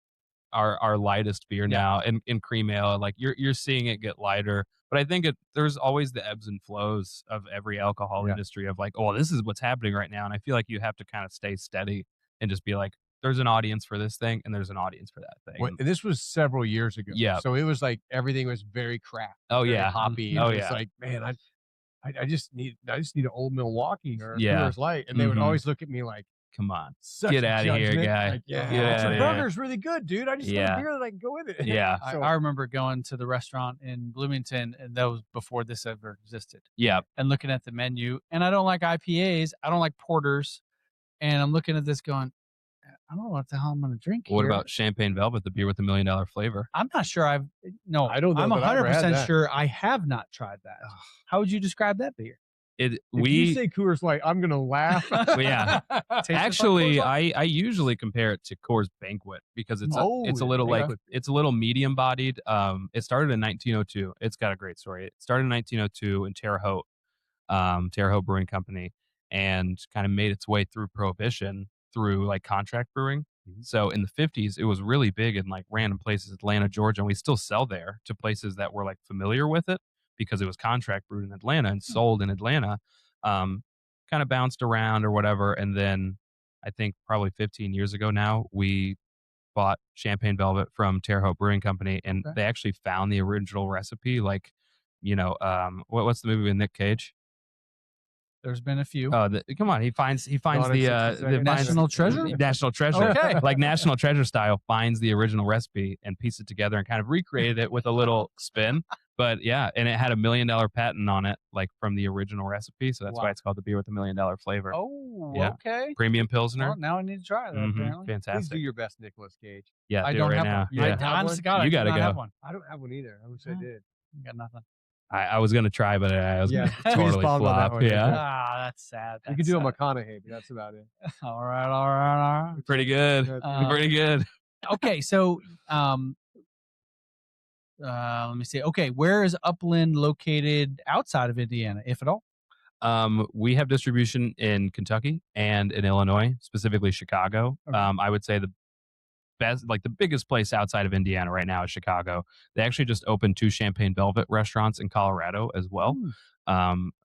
Speaker 1: our lightest beer now, in cream ale. Like, you're seeing it get lighter, but I think there's always the ebbs and flows of every alcohol industry of like, oh, this is what's happening right now, and I feel like you have to kind of stay steady and just be like, there's an audience for this thing and there's an audience for that thing.
Speaker 3: Well, and this was several years ago.
Speaker 1: Yeah.
Speaker 3: So it was like everything was very craft.
Speaker 1: Oh,
Speaker 3: very
Speaker 1: yeah.
Speaker 3: hoppy.
Speaker 1: Oh,
Speaker 3: And
Speaker 1: yeah.
Speaker 3: It's like, man, I just need an old Milwaukee or a
Speaker 1: Yeah.
Speaker 3: Coors Light, and they would
Speaker 1: Mhm.
Speaker 3: always look at me like,
Speaker 1: Come on.
Speaker 3: such
Speaker 1: Get
Speaker 3: a
Speaker 1: outta here,
Speaker 3: judgment.
Speaker 1: guy.
Speaker 3: Like, yeah,
Speaker 1: Get
Speaker 3: the
Speaker 1: outta here.
Speaker 3: burger's really good, dude. I just want
Speaker 1: Yeah.
Speaker 3: a beer that I can go with it.
Speaker 1: Yeah.
Speaker 3: So-
Speaker 2: I remember going to the restaurant in Bloomington, and that was before this ever existed,
Speaker 1: Yeah.
Speaker 2: and looking at the menu. And I don't like IPAs. I don't like porters. And I'm looking at this going, I don't know what the hell I'm going to drink
Speaker 1: What
Speaker 2: here.
Speaker 1: about Champagne Velvet, the beer with the $1 million flavor?
Speaker 2: I'm not sure
Speaker 3: I don't know
Speaker 2: I'm
Speaker 3: that I've ever had
Speaker 2: 100%
Speaker 3: that.
Speaker 2: sure I have not tried that. How would you describe that beer?
Speaker 3: If you say Coors Light, I'm gonna laugh.
Speaker 1: Yeah.
Speaker 2: Tastes just like
Speaker 1: Actually,
Speaker 2: Coors Light?
Speaker 1: I usually compare it to Coors Banquet because it's
Speaker 3: Oh,
Speaker 1: a
Speaker 3: yeah,
Speaker 1: little like
Speaker 3: Banquet.
Speaker 1: it's a little medium bodied. It started in 1902. It's got a great story. It started in 1902 in Terre Haute Brewing Company, and kind of made its way through Prohibition through like contract brewing.
Speaker 3: Mhm.
Speaker 1: So in the 50s, it was really big in like random places, Atlanta, Georgia, and we still sell there to places that were like familiar with it because it was contract brewed in Atlanta and sold in Atlanta. Kind of bounced around or whatever, and then I think probably 15 years ago now, we bought Champagne Velvet from Terre Haute Brewing Company, and
Speaker 2: Okay.
Speaker 1: they actually found the original recipe. Like, what's the movie with Nick Cage?
Speaker 2: There's been a few.
Speaker 1: Oh, come on, he finds
Speaker 3: Gone in
Speaker 1: the
Speaker 3: 60 seconds.
Speaker 1: finds-
Speaker 2: National Treasure?
Speaker 1: National Treasure.
Speaker 2: Okay.
Speaker 1: Like National Treasure style, finds the original recipe and pieced it together and kind of recreated it with a little spin. But yeah, and it had $1 million patent on it, like from the original recipe. So that's
Speaker 2: Wow.
Speaker 1: why it's called the beer with $1 million flavor.
Speaker 2: Oh,
Speaker 1: Yeah.
Speaker 2: okay.
Speaker 1: Premium Pilsner.
Speaker 2: Well, now I need to try that,
Speaker 1: Mhm,
Speaker 2: apparently.
Speaker 3: Please do
Speaker 1: Fantastic.
Speaker 3: your best, Nicolas Cage.
Speaker 1: Yeah,
Speaker 2: I
Speaker 1: do
Speaker 2: don't
Speaker 1: it right
Speaker 2: have
Speaker 1: now.
Speaker 2: one.
Speaker 3: You
Speaker 1: Yeah.
Speaker 3: don't have
Speaker 2: Honest to
Speaker 3: one?
Speaker 2: God,
Speaker 1: You
Speaker 2: I do
Speaker 1: gotta
Speaker 2: not
Speaker 1: go.
Speaker 2: have one.
Speaker 3: I don't have one either. I wish I
Speaker 2: Oh.
Speaker 3: did.
Speaker 2: I got nothing.
Speaker 1: I was gonna try, but I was
Speaker 3: Yeah,
Speaker 1: gonna
Speaker 3: we just
Speaker 1: totally
Speaker 3: bombed on that
Speaker 1: flop.
Speaker 3: one.
Speaker 1: Yeah,
Speaker 2: Ah, that's sad.
Speaker 3: You could do a McConaughey, but that's about it.
Speaker 2: All right.
Speaker 1: pretty good.
Speaker 3: That's-
Speaker 1: Pretty good.
Speaker 2: Okay, so let me see. Okay, where is Upland located outside of Indiana, if at all?
Speaker 1: We have distribution in Kentucky and in Illinois, specifically Chicago.
Speaker 2: Okay.
Speaker 1: I would say the biggest place outside of Indiana right now is Chicago. They actually just opened 2 Champagne Velvet restaurants in Colorado as well.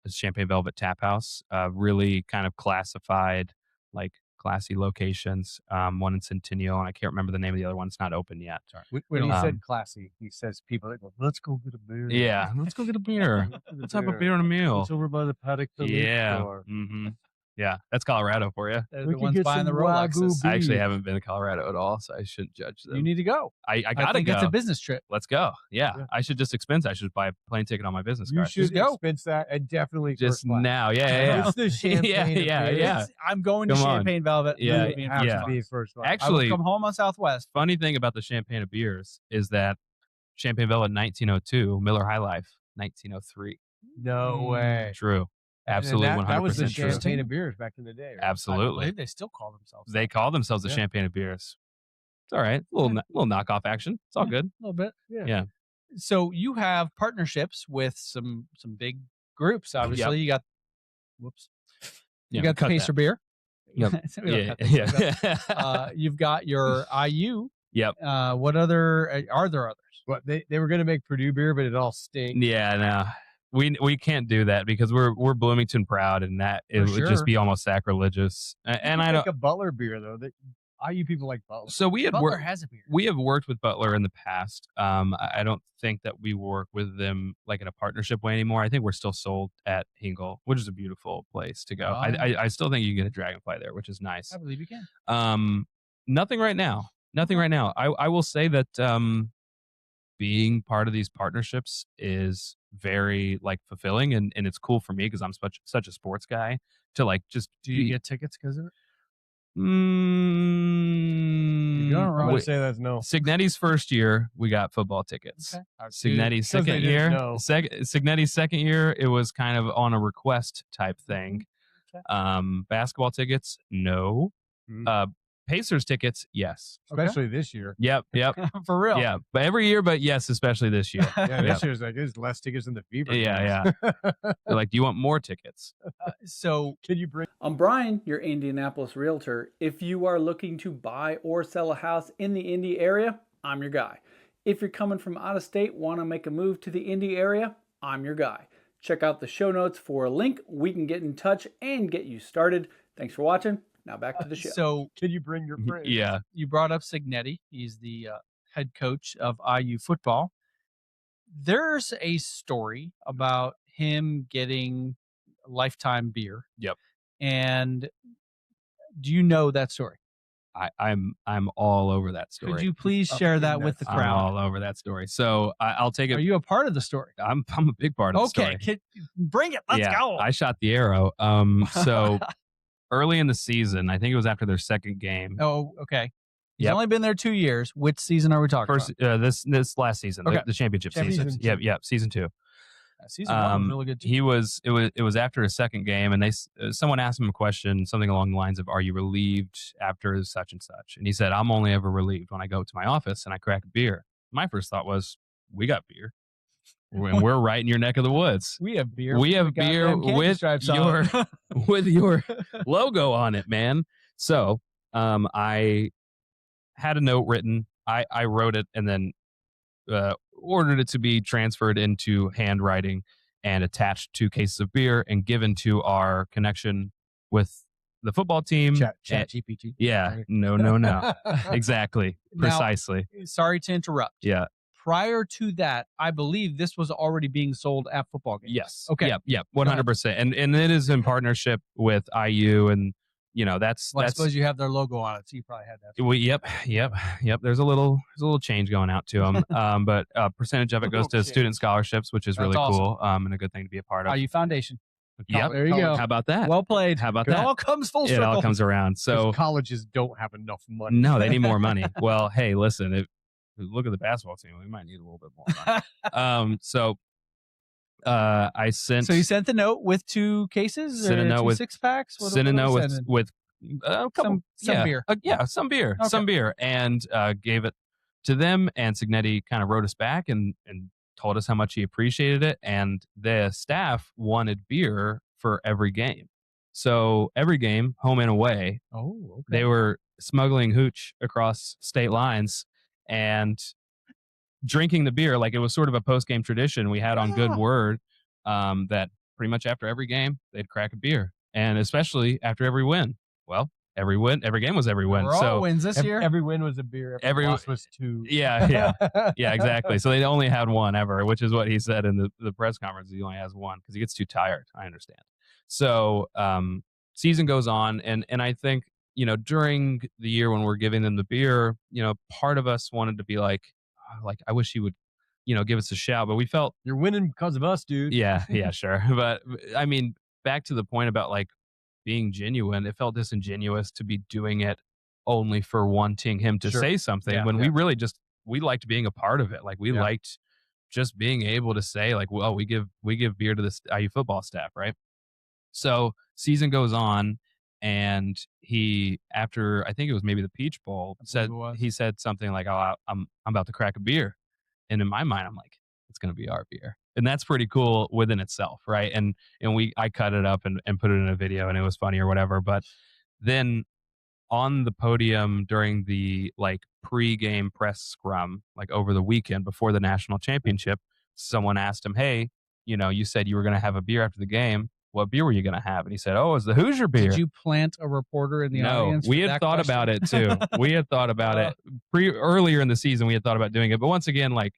Speaker 1: Champagne Velvet Tap House, really kind of classified, like classy locations. One in Centennial, and I can't remember the name of the other one. It's not open yet.
Speaker 3: When he
Speaker 1: Um,
Speaker 3: said classy, he says people that go, let's go get a beer.
Speaker 1: Yeah, let's go get a beer. Let's have a beer and a meal.
Speaker 3: It's over by the paddock.
Speaker 1: Yeah.
Speaker 3: Store.
Speaker 1: Mm-hmm. Yeah, that's Colorado for you.
Speaker 2: They're
Speaker 3: We
Speaker 2: the
Speaker 3: could
Speaker 2: ones
Speaker 3: get
Speaker 2: buying the
Speaker 3: some
Speaker 2: Rolexes.
Speaker 3: Wagyu
Speaker 1: I actually
Speaker 3: beef.
Speaker 1: haven't been to Colorado at all, so I shouldn't judge them.
Speaker 2: You need to go.
Speaker 1: I
Speaker 2: I
Speaker 1: gotta
Speaker 2: think
Speaker 1: go.
Speaker 2: it's a business trip.
Speaker 1: Let's go. Yeah,
Speaker 3: Yeah.
Speaker 1: I should just expense. I should buy a plane ticket on my business
Speaker 3: You
Speaker 1: card.
Speaker 3: should
Speaker 2: go.
Speaker 3: expense that and definitely
Speaker 1: Just
Speaker 3: first class.
Speaker 1: now. Yeah.
Speaker 3: It's the champagne.
Speaker 1: Yeah,
Speaker 3: of
Speaker 1: yeah,
Speaker 3: beers.
Speaker 1: yeah.
Speaker 2: I'm going to
Speaker 1: Come on.
Speaker 2: Champagne Velvet.
Speaker 1: Yeah,
Speaker 2: Leave me in
Speaker 3: Have
Speaker 2: first
Speaker 1: yeah.
Speaker 3: to be
Speaker 2: class.
Speaker 3: first class.
Speaker 2: I
Speaker 1: Actually,
Speaker 2: will come home on Southwest.
Speaker 1: funny thing about the Champagne of beers is that Champagne Velvet 1902, Miller High Life 1903.
Speaker 3: No way.
Speaker 1: True. Absolutely,
Speaker 3: And
Speaker 1: 100%
Speaker 3: that was the
Speaker 1: true.
Speaker 3: champagne of beers back in the day. Right?
Speaker 2: I
Speaker 1: Absolutely.
Speaker 2: believe they still call themselves.
Speaker 1: They call themselves the
Speaker 3: Yeah.
Speaker 1: Champagne of beers. It's all right. Little knockoff action. It's all
Speaker 2: Yeah.
Speaker 1: good.
Speaker 2: a little bit.
Speaker 1: Yeah.
Speaker 2: So you have partnerships with some big groups. Obviously, you got You got the Pacer beer.
Speaker 1: Yep.
Speaker 2: You've got your IU.
Speaker 1: Yep.
Speaker 2: What other are there others?
Speaker 3: But they were going to make Purdue beer, but it all stinks.
Speaker 1: Yeah, no. We can't do that because we're Bloomington proud, and that it would just be almost sacrilegious. And I don't
Speaker 3: like a Butler beer though. That IU people like Butler.
Speaker 1: So
Speaker 2: Butler has a beer.
Speaker 1: We have worked with Butler in the past. I don't think that we work with them like in a partnership way anymore. I think we're still sold at Hingle, which is a beautiful place to go. I still think you can get a Dragonfly there, which is nice.
Speaker 2: I believe you can.
Speaker 1: Nothing right now. I will say that being part of these partnerships is very like fulfilling, and it's cool for me because I'm such a sports guy to like just.
Speaker 2: Do you get tickets because of it?
Speaker 3: You don't want to say that's no.
Speaker 1: Cignetti's first year, we got football tickets.
Speaker 2: Okay.
Speaker 1: Cignetti's second year, Cignetti's second year, it was kind of on a request type thing.
Speaker 2: Okay.
Speaker 1: Basketball tickets, no. Pacers tickets, yes.
Speaker 3: Especially this year.
Speaker 1: Yep.
Speaker 2: For real.
Speaker 1: Yeah, but every year, but yes, especially this year.
Speaker 3: This year's like there's less tickets than the Fever.
Speaker 1: Yeah. They're like, do you want more tickets?
Speaker 2: So
Speaker 3: can you bring?
Speaker 2: I'm Brian, your Indianapolis realtor. If you are looking to buy or sell a house in the Indy area, I'm your guy. If you're coming from out of state, want to make a move to the Indy area, I'm your guy. Check out the show notes for a link. We can get in touch and get you started. Thanks for watching. Now back to the show.
Speaker 3: So can you bring your friends?
Speaker 1: Yeah.
Speaker 2: You brought up Cignetti. He's the head coach of IU football. There's a story about him getting lifetime beer.
Speaker 1: Yep.
Speaker 2: And do you know that story?
Speaker 1: I'm all over that story.
Speaker 2: Could you please share that with the crowd?
Speaker 1: I'm all over that story. So I'll take it.
Speaker 2: Are you a part of the story?
Speaker 1: I'm a big part of the story.
Speaker 2: Okay, bring it. Let's go.
Speaker 1: I shot the arrow. So early in the season, I think it was after their second game.
Speaker 2: Oh, okay. He's only been there 2 years. Which season are we talking about?
Speaker 1: This last season, the championship season. Yep, season 2.
Speaker 2: Season 1 was really good too.
Speaker 1: It was after his second game, and someone asked him a question, something along the lines of, "Are you relieved after such and such?" And he said, "I'm only ever relieved when I go to my office and I crack a beer." My first thought was, "We got beer, and we're right in your neck of the woods.
Speaker 2: We have beer.
Speaker 1: We have beer with your logo on it, man." So I had a note written. I wrote it and then ordered it to be transferred into handwriting and attached 2 cases of beer and given to our connection with the football team.
Speaker 3: Chat GPT.
Speaker 1: Yeah. No. Exactly. Precisely.
Speaker 2: Now, sorry to interrupt.
Speaker 1: Yeah.
Speaker 2: Prior to that, I believe this was already being sold at football games.
Speaker 1: Yes.
Speaker 2: Okay.
Speaker 1: Yep. 100%. And it is in partnership with IU, and that's.
Speaker 2: I suppose you have their logo on it, so you probably had that.
Speaker 1: Yep. There's a little change going out to them, but a percentage of it goes to student scholarships, which is really cool, and a good thing to be a part of.
Speaker 2: IU Foundation.
Speaker 1: Yep.
Speaker 2: There you go.
Speaker 1: How about that?
Speaker 2: Well played.
Speaker 1: How about
Speaker 2: that?
Speaker 1: It
Speaker 2: all comes full circle.
Speaker 1: It all comes around. So
Speaker 3: colleges don't have enough money.
Speaker 1: No, they need more money. Well, hey, listen, if look at the basketball team, we might need a little bit more money. I sent.
Speaker 2: So you sent the note with 2 cases,
Speaker 1: sent a note with
Speaker 2: 6-packs.
Speaker 1: Sent a note with a couple,
Speaker 2: some beer.
Speaker 1: Some beer, and gave it to them. And Cignetti kind of wrote us back and told us how much he appreciated it, and the staff wanted beer for every game. So every game, home and away, they were smuggling hooch across state lines and drinking the beer. Like, it was sort of a post-game tradition we had on Good Word, that pretty much after every game, they'd crack a beer. And especially after every win. Well, every game was every win.
Speaker 2: We're all wins this year.
Speaker 3: Every win was a beer. Every loss was 2.
Speaker 1: Yeah, exactly. So they only had one ever, which is what he said in the press conference. He only has one because he gets too tired. I understand. So season goes on, and I think, during the year when we're giving them the beer, part of us wanted to be like, I wish he would, give us a shout, but we felt
Speaker 3: you're winning because of us, dude.
Speaker 1: Yeah, sure. But I mean, back to the point about like being genuine, it felt disingenuous to be doing it only for wanting him to say something when we really we liked being a part of it. Like, we liked just being able to say, like, well, we give beer to this IU football staff, right? So season goes on, and he, after I think it was maybe the Peach Bowl, said something like, "Oh, I'm about to crack a beer," and in my mind, I'm like, it's going to be our beer. And that's pretty cool within itself, right? And I cut it up and put it in a video, and it was funny or whatever. But then on the podium during the like pre-game press scrum, like over the weekend before the national championship, someone asked him, "Hey, you said you were going to have a beer after the game. What beer were you going to have?" And he said, "Oh, it's the Hoosier beer."
Speaker 2: Did you plant a reporter in the audience?
Speaker 1: No, we had thought about it too. We had thought about it earlier in the season. We had thought about doing it, but once again, like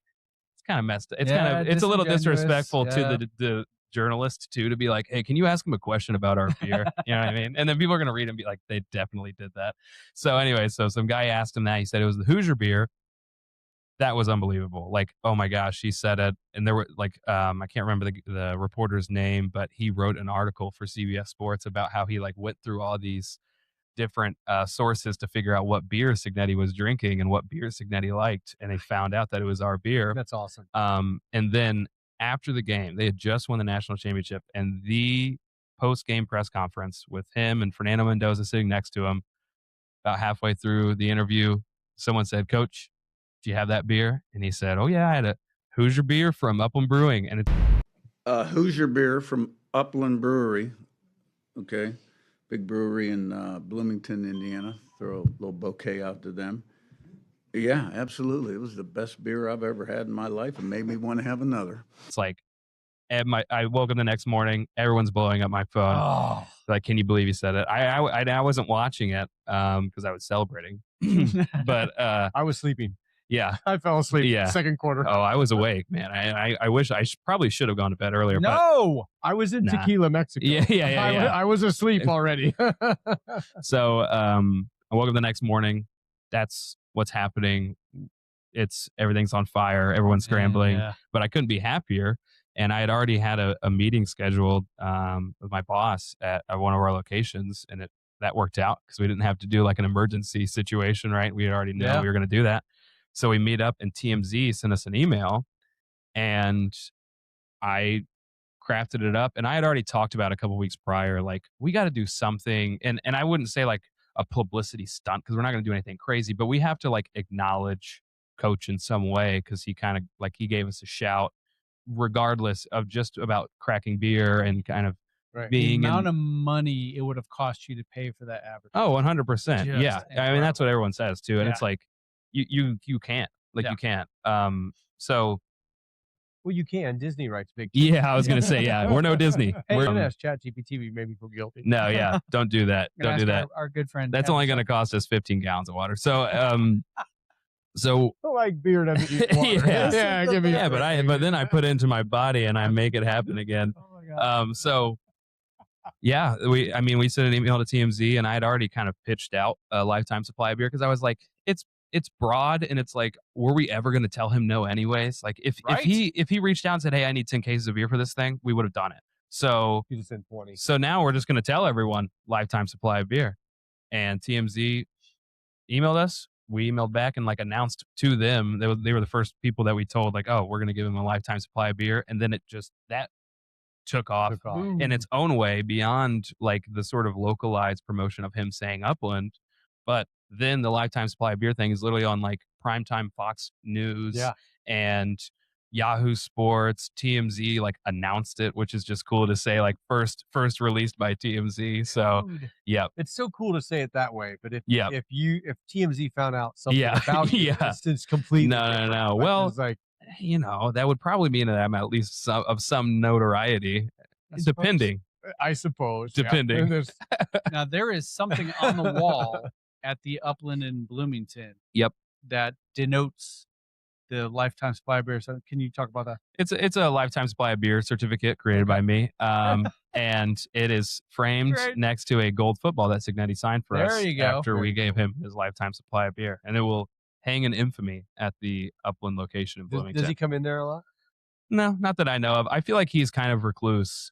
Speaker 1: it's kind of messed up. It's a little disrespectful to the journalist too, to be like, "Hey, can you ask him a question about our beer?" You know what I mean? And then people are going to read and be like, "They definitely did that." So anyway, so some guy asked him that. He said it was the Hoosier beer. That was unbelievable. Like, oh my gosh, he said it. And there were like, I can't remember the reporter's name, but he wrote an article for CBS Sports about how he like went through all these different sources to figure out what beer Cignetti was drinking and what beer Cignetti liked. And they found out that it was our beer.
Speaker 3: That's awesome.
Speaker 1: And then after the game, they had just won the national championship, and the post-game press conference with him and Fernando Mendoza sitting next to him, about halfway through the interview, someone said, "Coach, do you have that beer?" And he said, "Oh yeah, I had a Hoosier beer from Upland Brewing." And it's
Speaker 4: Hoosier beer from Upland Brewery. Okay. Big brewery in Bloomington, Indiana. Throw a little bouquet out to them. Yeah, absolutely. It was the best beer I've ever had in my life and made me want to have another.
Speaker 1: It's like, I woke up the next morning, everyone's blowing up my phone.
Speaker 2: Oh.
Speaker 1: Like, can you believe he said it? I wasn't watching it because I was celebrating, but
Speaker 3: I was sleeping.
Speaker 1: Yeah,
Speaker 3: I fell asleep.
Speaker 1: Yeah.
Speaker 3: Second quarter.
Speaker 1: Oh, I was awake, man. I wish probably should have gone to bed earlier.
Speaker 3: No, I was in
Speaker 1: Nah.
Speaker 3: Tequila, Mexico.
Speaker 1: Yeah.
Speaker 3: I was asleep already.
Speaker 1: So I woke up the next morning. That's what's happening. Everything's on fire. Everyone's scrambling.
Speaker 2: Yeah.
Speaker 1: But I couldn't be happier. And I had already had a meeting scheduled with my boss at one of our locations, and that worked out because we didn't have to do like an emergency situation, right? We already knew we were going to do that. So we meet up, and TMZ sent us an email, and I crafted it up. And I had already talked about a couple weeks prior, like, we got to do something. And I wouldn't say like a publicity stunt because we're not going to do anything crazy, but we have to like acknowledge Coach in some way because he kind of like he gave us a shout, regardless of just about cracking beer and kind of being
Speaker 2: the amount of money it would have cost you to pay for that advertising.
Speaker 1: Oh, 100%. Yeah. I mean, that's what everyone says too. And it's like, you can't, like, you can't. So.
Speaker 3: Well, you can. Disney writes big.
Speaker 1: Yeah, I was going to say, we're no Disney.
Speaker 3: Hey,
Speaker 1: We're
Speaker 3: don't ask ChatGPT, we made me feel guilty.
Speaker 1: No, yeah, don't do that. Don't do that.
Speaker 2: Our good friend.
Speaker 1: That's only going to cost us 15 gallons of water. So,
Speaker 3: I like beer doesn't eat water. Give me.
Speaker 1: Yeah, but then I put it into my body and I make it happen again.
Speaker 2: Oh my God.
Speaker 1: So yeah, we sent an email to TMZ, and I had already kind of pitched out a lifetime supply of beer because I was like, it's broad, and it's like, were we ever going to tell him no anyways? Like if he reached out and said, "Hey, I need 10 cases of beer for this thing," we would have done it. So
Speaker 3: you just said 20.
Speaker 1: So now we're just going to tell everyone lifetime supply of beer. And TMZ emailed us. We emailed back and like announced to them. They were the first people that we told, like, "Oh, we're going to give them a lifetime supply of beer." And then that took off in its own way beyond like the sort of localized promotion of him saying Upland. But then the lifetime supply of beer thing is literally on like primetime Fox News and Yahoo Sports. TMZ like announced it, which is just cool to say, like first released by TMZ. So yeah,
Speaker 3: it's so cool to say it that way. But if TMZ found out something about you, it's completely
Speaker 1: no.
Speaker 3: Right?
Speaker 1: Well,
Speaker 3: it's like,
Speaker 1: that would probably mean that I'm at least some notoriety, depending.
Speaker 3: I suppose.
Speaker 1: Depending.
Speaker 3: Yeah.
Speaker 2: Now there is something on the wall at the Upland in Bloomington.
Speaker 1: Yep.
Speaker 2: That denotes the lifetime supply of beer. So can you talk about that?
Speaker 1: It's a lifetime supply of beer certificate created by me. And it is framed next to a gold football that Cignetti signed for us after we gave him his lifetime supply of beer. And it will hang in infamy at the Upland location in Bloomington.
Speaker 3: Does he come in there a lot?
Speaker 1: No, not that I know of. I feel like he's kind of recluse,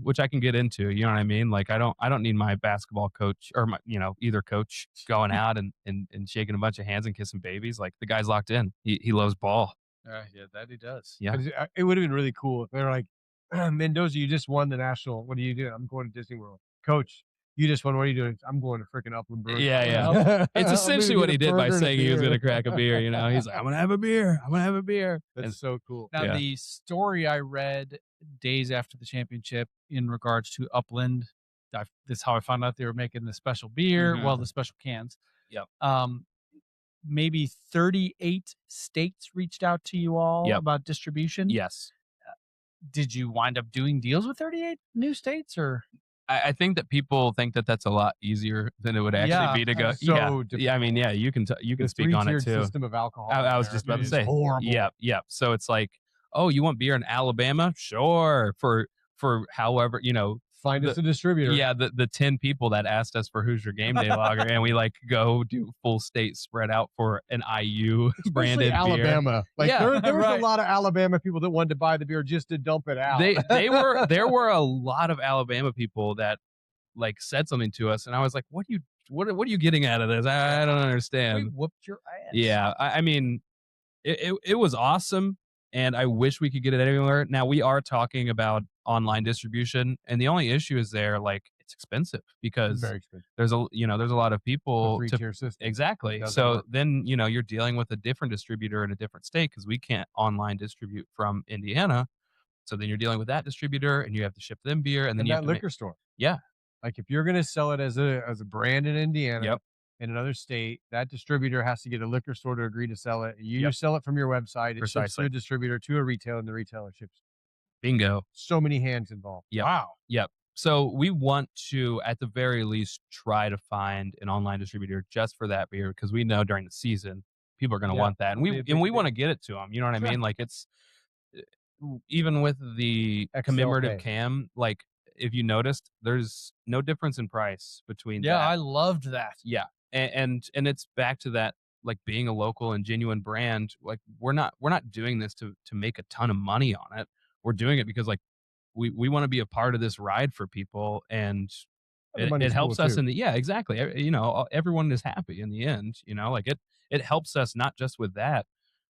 Speaker 1: which I can get into. You know what I mean? Like I don't need my basketball coach or my, either coach going out and shaking a bunch of hands and kissing babies. Like the guy's locked in. He loves ball.
Speaker 2: Yeah, that he does.
Speaker 1: Yeah,
Speaker 3: it would have been really cool if they were like, "Mendoza, you just won the national. What do you do?" "I'm going to Disney World." "Coach, You just went, what are you doing? I'm going to freaking Upland Brewing.
Speaker 1: Yeah. It's
Speaker 3: I'm
Speaker 1: essentially
Speaker 3: gonna
Speaker 1: what
Speaker 3: get
Speaker 1: he
Speaker 3: a
Speaker 1: did by
Speaker 3: burger and a
Speaker 1: saying he was
Speaker 3: beer.
Speaker 1: going to crack a beer. You know, he's like, I'm going to have a beer. I'm going to have a beer.
Speaker 3: That's so cool.
Speaker 2: Now,
Speaker 1: Yeah.
Speaker 2: the story I read days after the championship in regards to Upland, this is how I found out they were making the special beer.
Speaker 1: Mhm.
Speaker 2: Well, the special cans.
Speaker 1: Yep.
Speaker 2: Maybe 38 states reached out to you all
Speaker 1: Yep.
Speaker 2: about distribution.
Speaker 1: Yes.
Speaker 2: Did you wind up doing deals with 38 new states, or?
Speaker 1: I think that people think that that's a lot easier than it would actually
Speaker 2: Yeah,
Speaker 1: be to go.
Speaker 3: so
Speaker 1: Yeah. I mean, yeah, you can
Speaker 3: The
Speaker 1: speak on it
Speaker 3: three-tiered
Speaker 1: too.
Speaker 3: system of alcohol.
Speaker 1: I
Speaker 3: in
Speaker 1: was just about to
Speaker 3: America
Speaker 1: say,
Speaker 3: is horrible.
Speaker 1: yeah. So it's like, oh, you want beer in Alabama? Sure. For however,
Speaker 3: Find us a distributor.
Speaker 1: yeah, the 10 people that asked us for Hoosier Game Day Lager, and we like go do full state spread out for an IU
Speaker 3: Especially
Speaker 1: branded beer.
Speaker 3: Alabama. Like
Speaker 1: Yeah,
Speaker 3: there was
Speaker 2: right.
Speaker 3: a lot of Alabama people that wanted to buy the beer just to dump it out.
Speaker 1: There were a lot of Alabama people that like said something to us, and I was like, what are you getting out of this? I don't
Speaker 2: We
Speaker 1: understand.
Speaker 2: whooped your ass.
Speaker 1: Yeah, I mean, it was awesome, and I wish we could get it anywhere. Now we are talking about online distribution, and the only issue is there, like, it's expensive because
Speaker 3: Very expensive.
Speaker 1: there's a lot of people to
Speaker 3: Three-tier system.
Speaker 1: exactly.
Speaker 3: Doesn't
Speaker 1: So
Speaker 3: work.
Speaker 1: then you're dealing with a different distributor in a different state because we can't online distribute from Indiana. So then you're dealing with that distributor, and you have to ship them beer, and then
Speaker 3: And
Speaker 1: you
Speaker 3: that
Speaker 1: have to
Speaker 3: liquor store.
Speaker 1: yeah.
Speaker 3: Like if you're gonna sell it as a brand in Indiana,
Speaker 1: Yep.
Speaker 3: in another state, that distributor has to get a liquor store to agree to sell it. You
Speaker 1: Yep.
Speaker 3: just sell it from your website. It ships to
Speaker 1: Precisely.
Speaker 3: a distributor to a retailer, and the retailer ships.
Speaker 1: Bingo.
Speaker 3: So many hands involved.
Speaker 1: Yep.
Speaker 2: Wow.
Speaker 1: Yep. So we want to, at the very least, try to find an online distributor just for that beer because we know during the season people are going to
Speaker 3: Yeah,
Speaker 1: want that, and
Speaker 3: it'll be a big
Speaker 1: we
Speaker 3: thing.
Speaker 1: want to get it to them. You know what I
Speaker 3: Sure.
Speaker 1: mean? Like it's even with the commemorative
Speaker 3: XLP.
Speaker 1: cam. Like if you noticed, there's no difference in price between.
Speaker 2: Yeah,
Speaker 1: that.
Speaker 2: I loved that.
Speaker 1: Yeah, and it's back to that, like being a local and genuine brand. Like we're not doing this to make a ton of money on it. We're doing it because like we want to be a part of this ride for people, and
Speaker 3: The
Speaker 1: it
Speaker 3: money's
Speaker 1: helps
Speaker 3: cool,
Speaker 1: us
Speaker 3: too.
Speaker 1: in the exactly. Everyone is happy in the end. Like it helps us not just with that,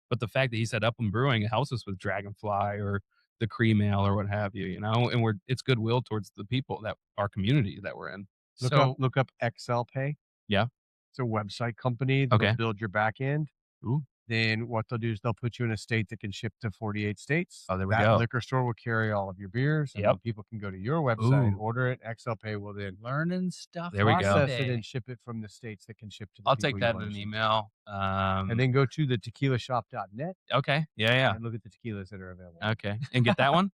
Speaker 1: but the fact that he said Upland Brewing, it helps us with Dragonfly or the Cream Ale or what have you. And it's goodwill towards the people that our community that we're in.
Speaker 3: Look up XLPay.
Speaker 1: Yeah.
Speaker 3: It's a website company that'll
Speaker 1: Okay.
Speaker 3: build your back end.
Speaker 1: Ooh.
Speaker 3: Then what they'll do is they'll put you in a state that can ship to 48 states.
Speaker 1: Oh, there we
Speaker 3: that
Speaker 1: go.
Speaker 3: liquor store will carry all of your beers. And
Speaker 1: Yep.
Speaker 3: then people can go to your website,
Speaker 1: Ooh.
Speaker 3: order it. XLPay will then
Speaker 2: Learning stuff.
Speaker 1: There we go.
Speaker 3: process it
Speaker 2: today.
Speaker 3: and ship it from the states that can ship to the
Speaker 1: I'll
Speaker 3: people
Speaker 1: take
Speaker 3: you
Speaker 1: that in
Speaker 3: wanna
Speaker 1: an
Speaker 3: ship.
Speaker 1: email.
Speaker 3: And then go to the tequilashop.net
Speaker 1: Okay. Yeah.
Speaker 3: and look at the tequilas that are available.
Speaker 1: Okay. And get that one.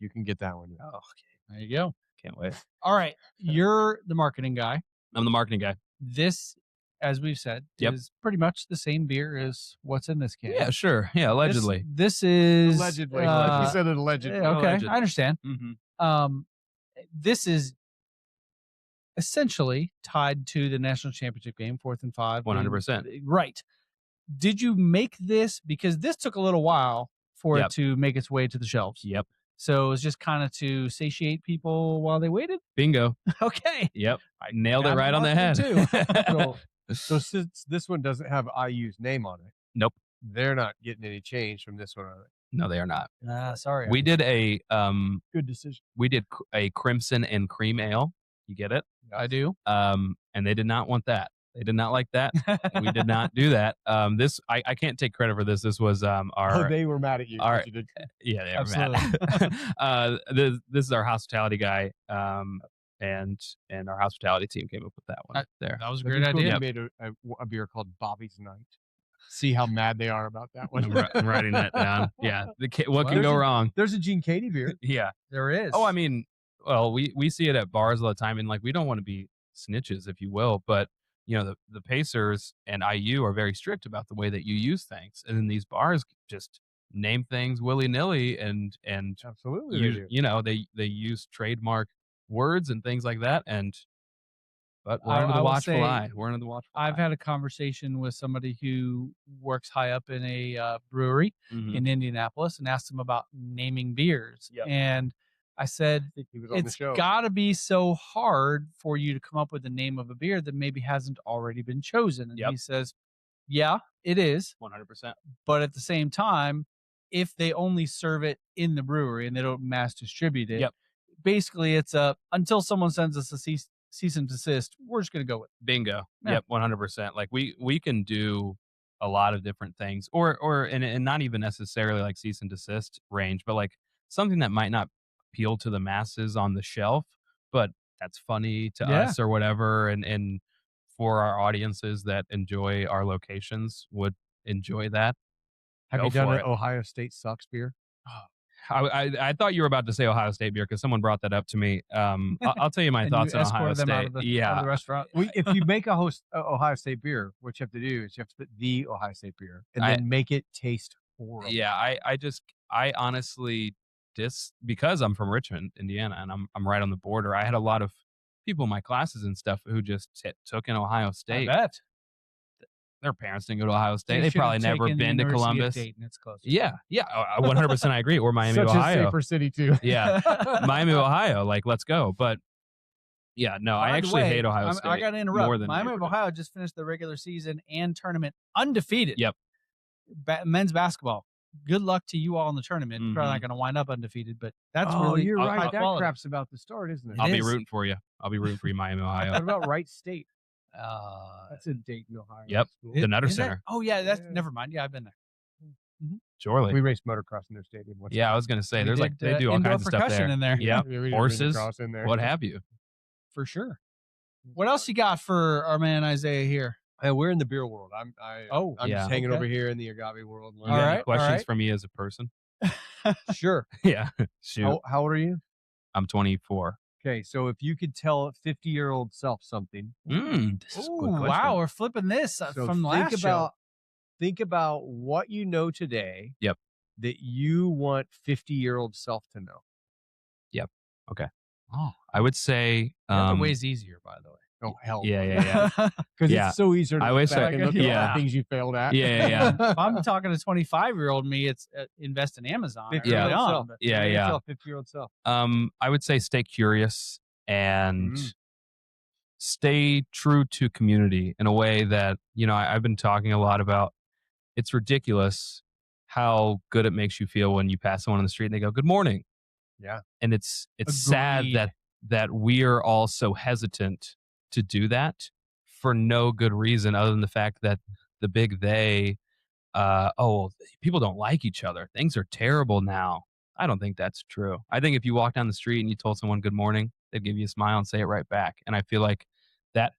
Speaker 3: You can get that one. Yeah.
Speaker 2: Oh, okay. There you go.
Speaker 1: Can't wait.
Speaker 2: All right. You're the marketing guy.
Speaker 1: I'm the marketing guy.
Speaker 2: This, as we've said,
Speaker 1: Yep.
Speaker 2: is pretty much the same beer as what's in this can.
Speaker 1: Yeah, sure. Yeah, allegedly.
Speaker 2: This is
Speaker 3: Allegedly. Like you said it allegedly.
Speaker 2: yeah, okay,
Speaker 1: Alleged.
Speaker 2: I understand.
Speaker 1: Mm-hmm.
Speaker 2: This is essentially tied to the national championship game, 4th and 5.
Speaker 1: 100%.
Speaker 2: Right. Did you make this because this took a little while for
Speaker 1: Yep.
Speaker 2: it to make its way to the shelves?
Speaker 1: Yep.
Speaker 2: So it was just kind of to satiate people while they waited.
Speaker 1: Bingo.
Speaker 2: Okay.
Speaker 1: Yep. I nailed it
Speaker 2: I'm
Speaker 1: right on the head.
Speaker 2: marketing
Speaker 3: So since this one doesn't have IU's name on it,
Speaker 1: Nope.
Speaker 3: they're not getting any change from this one, are they?
Speaker 1: No, they are not.
Speaker 2: Sorry.
Speaker 1: We did a
Speaker 3: Good decision.
Speaker 1: a crimson and cream ale. You get it?
Speaker 2: I do.
Speaker 1: And they did not want that. They did not like that. We did not do that. This I can't take credit for this. This was our
Speaker 3: They were mad at you.
Speaker 1: all
Speaker 3: but
Speaker 1: right.
Speaker 3: you did.
Speaker 1: yeah, they were mad. This is our hospitality guy. And our hospitality team came up with that one there.
Speaker 2: That was a
Speaker 3: That'd
Speaker 2: great
Speaker 3: be cool if
Speaker 2: idea.
Speaker 3: you made a beer called Bobby's Night. See how mad they are about that one.
Speaker 1: I'm writing that down. Yeah. What can
Speaker 3: Well,
Speaker 1: go wrong?
Speaker 3: There's a Gene Katie beer.
Speaker 1: Yeah.
Speaker 2: There is.
Speaker 1: Oh, I mean, well, we see it at bars all the time, and like we don't want to be snitches, if you will, but the Pacers and IU are very strict about the way that you use things, and then these bars just name things willy nilly, and
Speaker 3: Absolutely. they do.
Speaker 1: they use trademark words and things like that, but we're
Speaker 2: I
Speaker 1: under the
Speaker 2: will
Speaker 1: watchful
Speaker 2: say
Speaker 1: eye. We're under the watchful
Speaker 2: I've
Speaker 1: eye.
Speaker 2: had a conversation with somebody who works high up in a brewery
Speaker 1: Mhm.
Speaker 2: in Indianapolis and asked him about naming beers.
Speaker 1: Yep.
Speaker 2: And I said,
Speaker 3: I think he was on the
Speaker 2: it's
Speaker 3: show.
Speaker 2: got to be so hard for you to come up with the name of a beer that maybe hasn't already been chosen. And
Speaker 1: Yep.
Speaker 2: he says, yeah, it is.
Speaker 1: 100%.
Speaker 2: But at the same time, if they only serve it in the brewery and they don't mass distribute it,
Speaker 1: Yep.
Speaker 2: basically it's until someone sends us a cease cease and desist, we're just going to go with it.
Speaker 1: Bingo.
Speaker 2: Yeah.
Speaker 1: Yep, 100%. Like we can do a lot of different things, and not even necessarily like cease and desist range, but like something that might not appeal to the masses on the shelf, but that's funny to
Speaker 2: Yeah.
Speaker 1: us or whatever, and for our audiences that enjoy our locations would enjoy that.
Speaker 3: Have
Speaker 1: Go
Speaker 3: you done
Speaker 1: for
Speaker 3: an
Speaker 1: it.
Speaker 3: Ohio State sucks beer?
Speaker 1: I thought you were about to say Ohio State beer because someone brought that up to me. I'll tell you my
Speaker 2: And
Speaker 1: thoughts
Speaker 2: you
Speaker 1: on Ohio
Speaker 2: escorted them out
Speaker 1: State.
Speaker 2: of the,
Speaker 1: Yeah,
Speaker 2: out of the restaurant.
Speaker 3: If you make a Ohio State beer, what you have to do is you have to put the Ohio State beer and then make it taste horrible.
Speaker 1: yeah. I honestly because I'm from Richmond, Indiana, and I'm right on the border. I had a lot of people in my classes and stuff who just took in Ohio
Speaker 2: I
Speaker 1: State.
Speaker 2: bet.
Speaker 1: Their parents didn't go to Ohio State.
Speaker 2: You
Speaker 1: They
Speaker 2: should have
Speaker 1: probably never
Speaker 2: taken the
Speaker 1: been to
Speaker 2: University of
Speaker 1: Columbus.
Speaker 2: Dayton. It's close.
Speaker 1: Yeah, 100%. I agree. Or Miami,
Speaker 3: Such
Speaker 1: Ohio.
Speaker 3: a safer city too.
Speaker 1: Yeah, Miami, Ohio. Like, let's go. But yeah, no, I
Speaker 2: By the
Speaker 1: actually
Speaker 2: way,
Speaker 1: hate Ohio State.
Speaker 2: I got to interrupt.
Speaker 1: more than
Speaker 2: Miami of
Speaker 1: Neighborhood.
Speaker 2: Ohio just finished the regular season and tournament undefeated.
Speaker 1: Yep.
Speaker 2: Men's basketball. Good luck to you all in the tournament. You're probably
Speaker 1: Mhm.
Speaker 2: not going to wind up undefeated, but that's
Speaker 3: Oh,
Speaker 2: really
Speaker 3: you're
Speaker 2: high
Speaker 3: right. That
Speaker 2: quality.
Speaker 3: crap's about to start, isn't it?
Speaker 2: It
Speaker 1: I'll be
Speaker 2: is.
Speaker 1: rooting for you. I'll be rooting for you, Miami,
Speaker 3: What
Speaker 1: Ohio.
Speaker 3: about Wright State?
Speaker 2: Uh,
Speaker 3: That's in Dayton, Ohio.
Speaker 1: Yep.
Speaker 3: School.
Speaker 1: The Nutter
Speaker 2: is that-
Speaker 1: Center.
Speaker 2: Oh yeah, that's
Speaker 3: Yeah.
Speaker 2: never mind. Yeah, I've been there.
Speaker 1: Surely.
Speaker 3: We raced motocross in their stadium.
Speaker 1: Yeah, I was gonna say
Speaker 2: We
Speaker 1: there's like
Speaker 2: did,
Speaker 1: they do all
Speaker 2: indoor
Speaker 1: kinds of stuff
Speaker 2: percussion
Speaker 1: there.
Speaker 2: in there.
Speaker 1: Yeah,
Speaker 3: we did
Speaker 1: horses,
Speaker 3: motocross in there.
Speaker 1: what have you?
Speaker 2: For sure. What else you got for our man Isaiah here?
Speaker 3: We're in the beer world. I'm
Speaker 1: Yeah.
Speaker 3: just hanging
Speaker 2: Okay.
Speaker 3: over here in the agave world.
Speaker 1: You
Speaker 2: All
Speaker 1: got any
Speaker 2: right,
Speaker 1: questions
Speaker 2: all right.
Speaker 1: for me as a person?
Speaker 3: Sure.
Speaker 1: Yeah, shoot.
Speaker 3: How old are you?
Speaker 1: I'm 24.
Speaker 3: Okay, so if you could tell a 50-year-old self something,
Speaker 1: This is a good
Speaker 2: Ooh,
Speaker 1: question.
Speaker 2: wow, we're flipping this
Speaker 3: so
Speaker 2: from the last show.
Speaker 3: think about what you know today.
Speaker 1: Yep.
Speaker 3: That you want 50-year-old self to know.
Speaker 2: Oh,
Speaker 1: I would say,
Speaker 2: the other way's easier, by the way.
Speaker 3: Oh hell.
Speaker 1: yeah.
Speaker 3: Because
Speaker 1: Yeah.
Speaker 3: it's so easy to
Speaker 1: I
Speaker 3: look
Speaker 1: wish
Speaker 3: back
Speaker 1: I-
Speaker 3: and look at all
Speaker 1: yeah.
Speaker 3: the things you failed at.
Speaker 1: Yeah.
Speaker 2: If I'm talking to 25-year-old me, it's invest in Amazon.
Speaker 3: 50-year-old
Speaker 2: early on,
Speaker 3: self.
Speaker 2: but-
Speaker 1: Yeah,
Speaker 3: You
Speaker 1: yeah.
Speaker 3: Tell 50-year-old self.
Speaker 1: I would say stay curious and
Speaker 3: Mm.
Speaker 1: stay true to community in a way that, I've been talking a lot about. It's ridiculous how good it makes you feel when you pass someone on the street and they go, "Good morning."
Speaker 3: Yeah.
Speaker 1: And it's sad
Speaker 2: Agreed.
Speaker 1: that we are all so hesitant to do that for no good reason other than the fact that the big people don't like each other. Things are terrible now. I don't think that's true. I think if you walk down the street and you told someone good morning, they'd give you a smile and say it right back. And I feel like that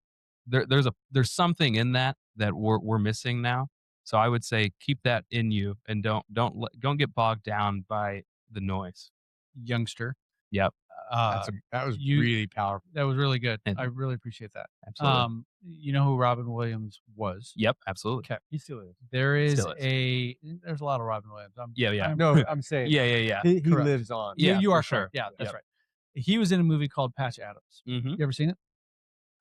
Speaker 1: there's something in that we're missing now. So I would say keep that in you and don't get bogged down by the noise.
Speaker 2: youngster.
Speaker 1: Yep.
Speaker 3: That was
Speaker 2: you-
Speaker 3: really powerful.
Speaker 2: That was really good.
Speaker 1: And-
Speaker 2: I really appreciate that.
Speaker 1: Absolutely.
Speaker 2: You know who Robin Williams was?
Speaker 1: Yep. Absolutely.
Speaker 2: Okay.
Speaker 3: He still is.
Speaker 2: There is
Speaker 1: Still is.
Speaker 2: there's a lot of Robin Williams.
Speaker 1: Yeah.
Speaker 3: No, I'm saying
Speaker 1: Yeah.
Speaker 3: he
Speaker 2: Correct.
Speaker 3: lives on.
Speaker 1: Yeah,
Speaker 2: you
Speaker 1: for
Speaker 2: are
Speaker 1: sure.
Speaker 2: correct. Yeah, that's
Speaker 1: Yep.
Speaker 2: right. He was in a movie called Patch Adams.
Speaker 1: Mm-hmm.
Speaker 2: You ever seen it?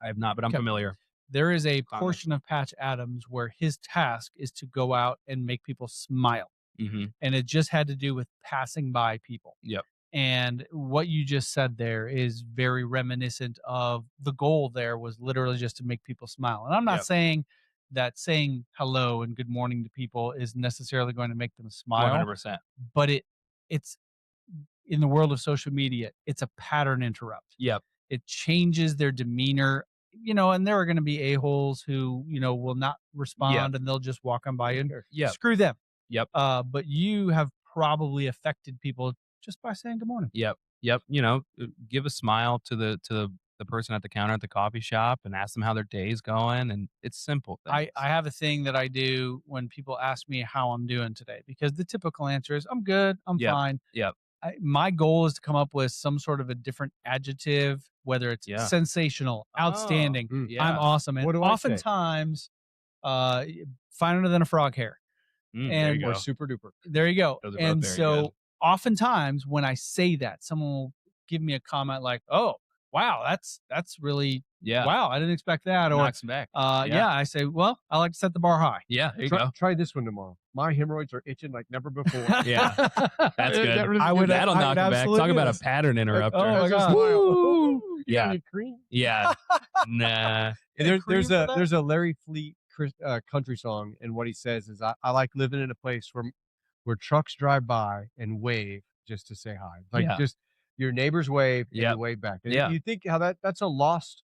Speaker 1: I have not, but I'm
Speaker 2: Okay.
Speaker 1: familiar.
Speaker 2: There is a
Speaker 1: Comment.
Speaker 2: portion of Patch Adams where his task is to go out and make people smile.
Speaker 1: Mm-hmm.
Speaker 2: And it just had to do with passing by people.
Speaker 1: Yep.
Speaker 2: And what you just said there is very reminiscent of the goal there was literally just to make people smile. And I'm not
Speaker 1: Yep.
Speaker 2: saying that saying hello and good morning to people is necessarily going to make them smile,
Speaker 1: 100%.
Speaker 2: but it's in the world of social media, it's a pattern interrupt.
Speaker 1: Yep.
Speaker 2: It changes their demeanor, and there are going to be a-holes who, will not respond and they'll just walk on by you. And
Speaker 1: Yep.
Speaker 2: screw them.
Speaker 1: Yep.
Speaker 2: But you have probably affected people just by saying good morning.
Speaker 1: Yep. Give a smile to the person at the counter at the coffee shop and ask them how their day's going. And it's simple things.
Speaker 2: I have a thing that I do when people ask me how I'm doing today, because the typical answer is I'm good, I'm
Speaker 1: Yep.
Speaker 2: fine.
Speaker 1: Yep.
Speaker 2: My goal is to come up with some sort of a different adjective, whether it's
Speaker 1: Yeah.
Speaker 2: sensational, outstanding,
Speaker 3: Mm.
Speaker 1: Yeah.
Speaker 2: I'm awesome. And
Speaker 3: What do I say?
Speaker 2: oftentimes, finer than a frog hair.
Speaker 1: There
Speaker 2: and-
Speaker 1: you
Speaker 3: Or
Speaker 1: go.
Speaker 3: super duper.
Speaker 2: There you go.
Speaker 1: Those are both
Speaker 2: And
Speaker 1: very
Speaker 2: so
Speaker 1: good.
Speaker 2: oftentimes when I say that, someone will give me a comment like, "Oh, wow, that's really
Speaker 1: Yeah.
Speaker 2: wow, I didn't expect that." Or
Speaker 1: Knocks them back.
Speaker 2: yeah, I say, "Well, I like to set the bar high."
Speaker 1: Yeah. There you
Speaker 3: Try,
Speaker 1: go.
Speaker 3: try this one tomorrow. My hemorrhoids are itching like never before.
Speaker 1: Yeah. That's good.
Speaker 3: That really
Speaker 2: I would-
Speaker 1: That'll
Speaker 2: I
Speaker 1: knock
Speaker 2: would
Speaker 1: them back. Talk
Speaker 2: absolutely
Speaker 1: about
Speaker 2: do.
Speaker 1: a pattern interrupter.
Speaker 2: Oh my
Speaker 3: Just
Speaker 2: God.
Speaker 3: smile.
Speaker 1: Woo!
Speaker 3: You
Speaker 1: Yeah.
Speaker 3: got any cream?
Speaker 1: Yeah. Nah.
Speaker 3: And
Speaker 2: cream for that?
Speaker 3: there's a Larry Fleet country song, and what he says is, I like living in a place where trucks drive by and wave just to say hi. Like
Speaker 1: Yeah.
Speaker 3: just your neighbors wave and
Speaker 1: Yep.
Speaker 3: you wave back. And
Speaker 1: Yeah.
Speaker 3: you think how that's a lost